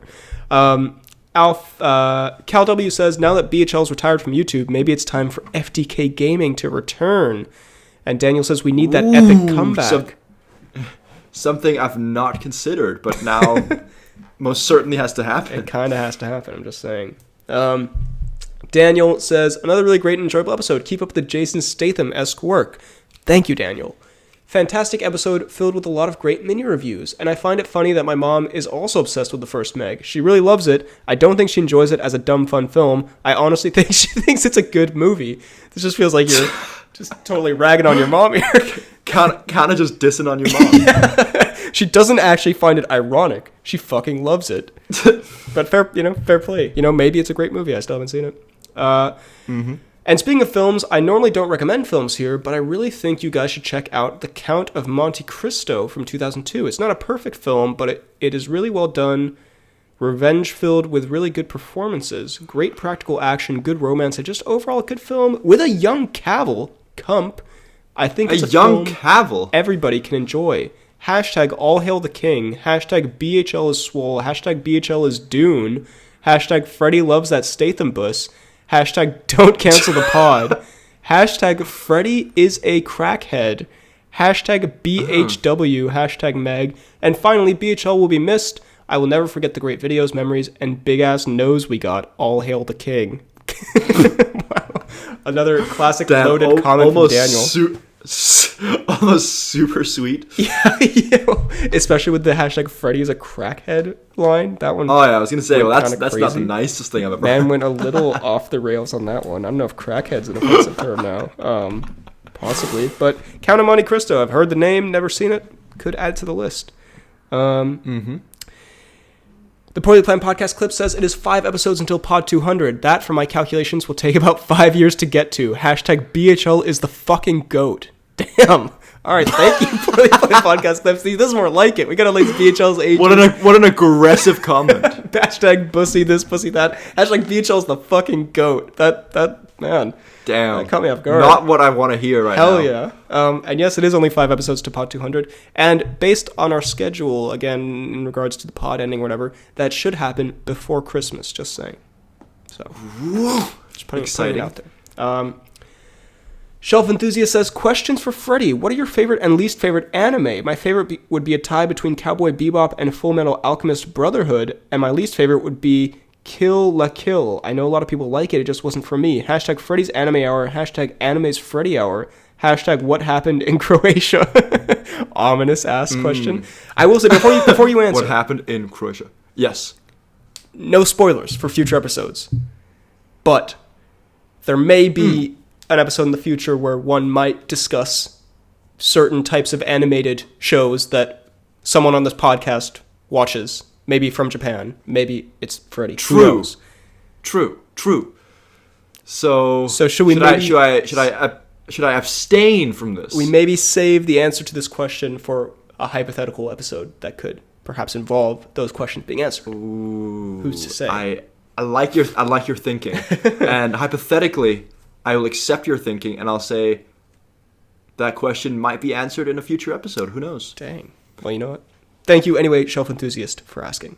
Speaker 1: Cal W says, now that BHL's retired from YouTube, maybe it's time for FDK Gaming to return. And Daniel says, we need that epic comeback.
Speaker 2: Something I've not considered, but now most certainly has to happen.
Speaker 1: It kind of has to happen, I'm just saying. Daniel says, another really great and enjoyable episode. Keep up the Jason Statham-esque work. Thank you, Daniel. Fantastic episode filled with a lot of great mini reviews, and I find it funny that my mom is also obsessed with the first Meg. She really loves it. I don't think she enjoys it as a dumb, fun film. I honestly think she thinks it's a good movie. This just feels like you're just totally ragging on your mom here.
Speaker 2: Kind of just dissing on your mom.
Speaker 1: Yeah. She doesn't actually find it ironic. She fucking loves it. But fair play. Maybe it's a great movie. I still haven't seen it. And speaking of films, I normally don't recommend films here, but I really think you guys should check out The Count of Monte Cristo from 2002. It's not a perfect film, but it is really well done, revenge-filled with really good performances, great practical action, good romance, and just overall a good film with a young Cavill, Cump. I think it's a
Speaker 2: young
Speaker 1: film
Speaker 2: Cavill
Speaker 1: everybody can enjoy. Hashtag all hail the king. Hashtag BHL is swole. Hashtag BHL is Dune. Hashtag Freddy loves that Statham bus. Hashtag don't cancel the pod. Hashtag Freddy is a crackhead. Hashtag BHW. Hashtag Meg. And finally, BHL will be missed. I will never forget the great videos, memories, and big-ass nose we got. All hail the king. Wow. Another classic loaded comment from Daniel.
Speaker 2: Almost super sweet.
Speaker 1: Yeah, especially with the hashtag Freddy is a crackhead line. That one.
Speaker 2: Oh yeah, I was gonna say, well, that's
Speaker 1: crazy.
Speaker 2: not the nicest thing I've ever.
Speaker 1: Man went a little off the rails on that one. I don't know if crackhead's an offensive term now. Possibly, but Count of Monte Cristo. I've heard the name, never seen it. Could add to the list. The Poorly Planned Podcast clip says it is 5 episodes until pod 200. That, from my calculations, will take about 5 years to get to. Hashtag BHL is the fucking goat. Damn. All right, thank you, Poorly Planned Podcast clip. See, this is more like it. We gotta link BHL's age.
Speaker 2: What an aggressive comment.
Speaker 1: Hashtag pussy this, pussy that. Hashtag BHL's the fucking goat. That man.
Speaker 2: Damn.
Speaker 1: That caught me off guard.
Speaker 2: Not what I want to hear right now.
Speaker 1: Hell yeah. And yes, it is only 5 episodes to pod 200. And based on our schedule, again, in regards to the pod ending or whatever, that should happen before Christmas, just saying. So, just putting it out there. Shelf Enthusiast says, questions for Freddy. What are your favorite and least favorite anime? My favorite would be a tie between Cowboy Bebop and Full Metal Alchemist Brotherhood, and my least favorite would be Kill la Kill. I know a lot of people like it, it just wasn't for me. Hashtag Freddy's Anime Hour, hashtag Anime's Freddy Hour, hashtag What Happened in Croatia. Ominous ass question. I will say, before you answer.
Speaker 2: What happened in Croatia? Yes.
Speaker 1: No spoilers for future episodes. But there may be an episode in the future where one might discuss certain types of animated shows that someone on this podcast watches. Maybe from Japan. Maybe it's Freddy.
Speaker 2: True. So should I abstain from this?
Speaker 1: We maybe save the answer to this question for a hypothetical episode that could perhaps involve those questions being answered.
Speaker 2: Ooh,
Speaker 1: who's to say?
Speaker 2: I like your thinking, and hypothetically, I will accept your thinking, and I'll say that question might be answered in a future episode. Who knows?
Speaker 1: Dang. Well, you know what? Thank you anyway, Shelf Enthusiast, for asking.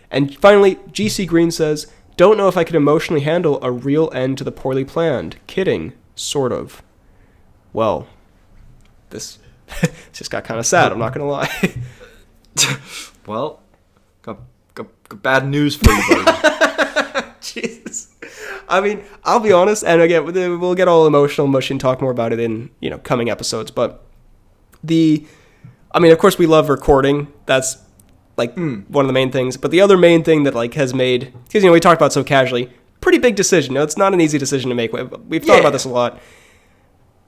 Speaker 1: And finally, GC Green says, don't know if I could emotionally handle a real end to the Poorly Planned. Kidding. Sort of. Well, this just got kind of sad, I'm not going to lie.
Speaker 2: Well, got bad news for you, buddy.
Speaker 1: Jesus. I mean, I'll be honest, and again, we'll get all emotional, mushy, and talk more about it in, coming episodes, but of course we love recording. That's one of the main things. But the other main thing that has made, because we talked about it so casually, pretty big decision. It's not an easy decision to make. We've thought about this a lot.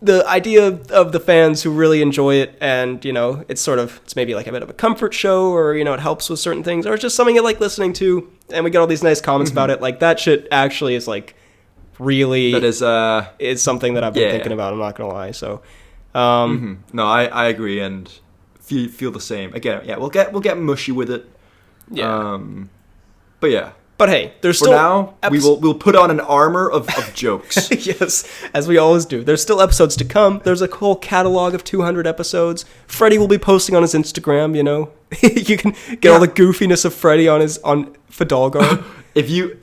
Speaker 1: The idea of the fans who really enjoy it, and it's maybe like a bit of a comfort show, or it helps with certain things, or it's just something you like listening to, and we get all these nice comments about it. That shit actually is really is something that I've been thinking about. I'm not gonna lie. So,
Speaker 2: no, I agree, and feel the same. Again, we'll get mushy with it.
Speaker 1: Yeah.
Speaker 2: But yeah.
Speaker 1: But hey, there's
Speaker 2: for
Speaker 1: still
Speaker 2: now we'll put on an armor of jokes.
Speaker 1: Yes, as we always do. There's still episodes to come. There's a whole catalog of 200 episodes. Freddy will be posting on his Instagram. You can get all the goofiness of Freddy on Fidalgo.
Speaker 2: If you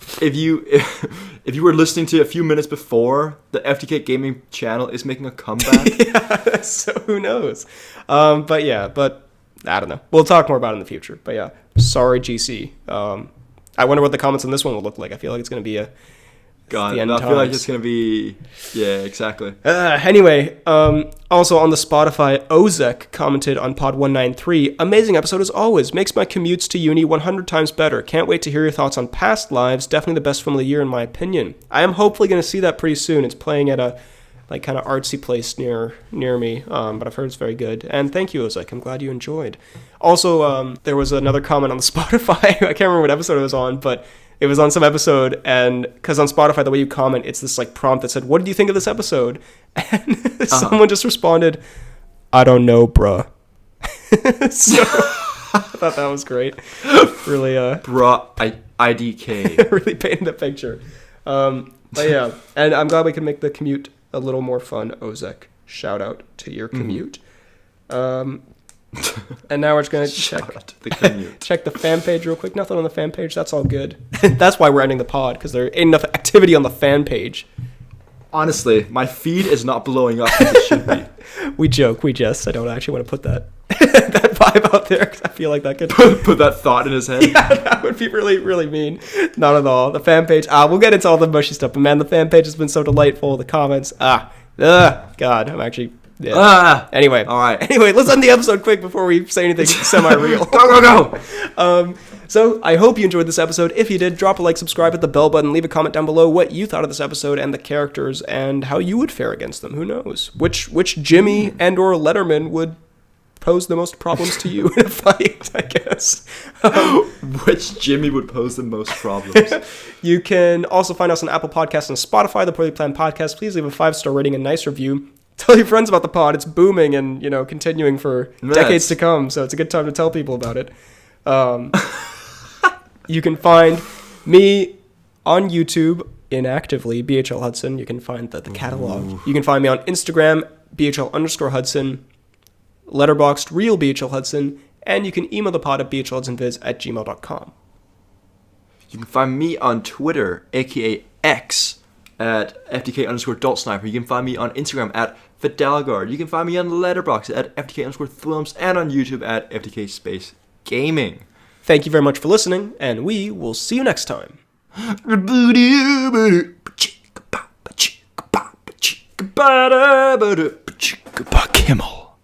Speaker 2: were listening to a few minutes before, the FTK Gaming channel is making a comeback.
Speaker 1: Yeah, so who knows? But I don't know. We'll talk more about it in the future. But yeah, sorry, GC. I wonder what the comments on this one will look like. I feel like it's going to be
Speaker 2: God,
Speaker 1: the end
Speaker 2: I feel like
Speaker 1: times.
Speaker 2: it's gonna be. Yeah, exactly.
Speaker 1: Anyway, also on the Spotify, Ozek commented on Pod 193, amazing episode as always, makes my commutes to uni 100 times better. Can't wait to hear your thoughts on Past Lives, definitely the best film of the year in my opinion. I am hopefully going to see that pretty soon. It's playing at a like kind of artsy place near me, but I've heard it's very good. And thank you, Ozek, I'm glad you enjoyed. Also, there was another comment on the Spotify, I can't remember what episode it was on, but it was on some episode, and because on Spotify, the way you comment, it's this like prompt that said, what did you think of this episode? And someone just responded, I don't know, bruh. So I thought that was great. Really,
Speaker 2: Bruh, IDK.
Speaker 1: really painted a picture. But yeah, and I'm glad we can make the commute a little more fun, Ozek. Shout out to your commute. And now we're just going to check the fan page real quick. Nothing on the fan page. That's all good. That's why we're ending the pod, because there ain't enough activity on the fan page.
Speaker 2: Honestly, my feed is not blowing up as it should be.
Speaker 1: We joke. We jest. I don't actually want to put that that vibe out there, because I feel like that could...
Speaker 2: Put that thought in his head?
Speaker 1: Yeah, that would be really, really mean. Not at all. The fan page... we'll get into all the mushy stuff, but man, the fan page has been so delightful. The comments... God, I'm actually... Yeah. Anyway.
Speaker 2: All right.
Speaker 1: Anyway, let's end the episode quick before we say anything semi-real.
Speaker 2: Go.
Speaker 1: So I hope you enjoyed this episode. If you did, drop a like, subscribe, hit the bell button, leave a comment down below what you thought of this episode and the characters and how you would fare against them. Who knows? Which Jimmy and or Letterman would pose the most problems to you in a fight, I guess.
Speaker 2: Which Jimmy would pose the most problems?
Speaker 1: You can also find us on Apple Podcasts and Spotify, the Poorly Planned Podcast. Please leave a 5-star rating and nice review. Tell your friends about the pod. It's booming and, continuing for decades to come. So it's a good time to tell people about it. You can find me on YouTube inactively, BHL Hudson. You can find the catalog. Ooh. You can find me on Instagram, BHL_Hudson, Letterboxd, real BHL Hudson, and you can email the pod at bhlhudsonviz@gmail.com.
Speaker 2: You can find me on Twitter, aka X, at FTK_DaltSniper. You can find me on Instagram at Fidelgard. You can find me on Letterboxd at FTK_Films and on YouTube at FTK Space Gaming. Thank you very much for listening, and we will see you next time. Kimmel.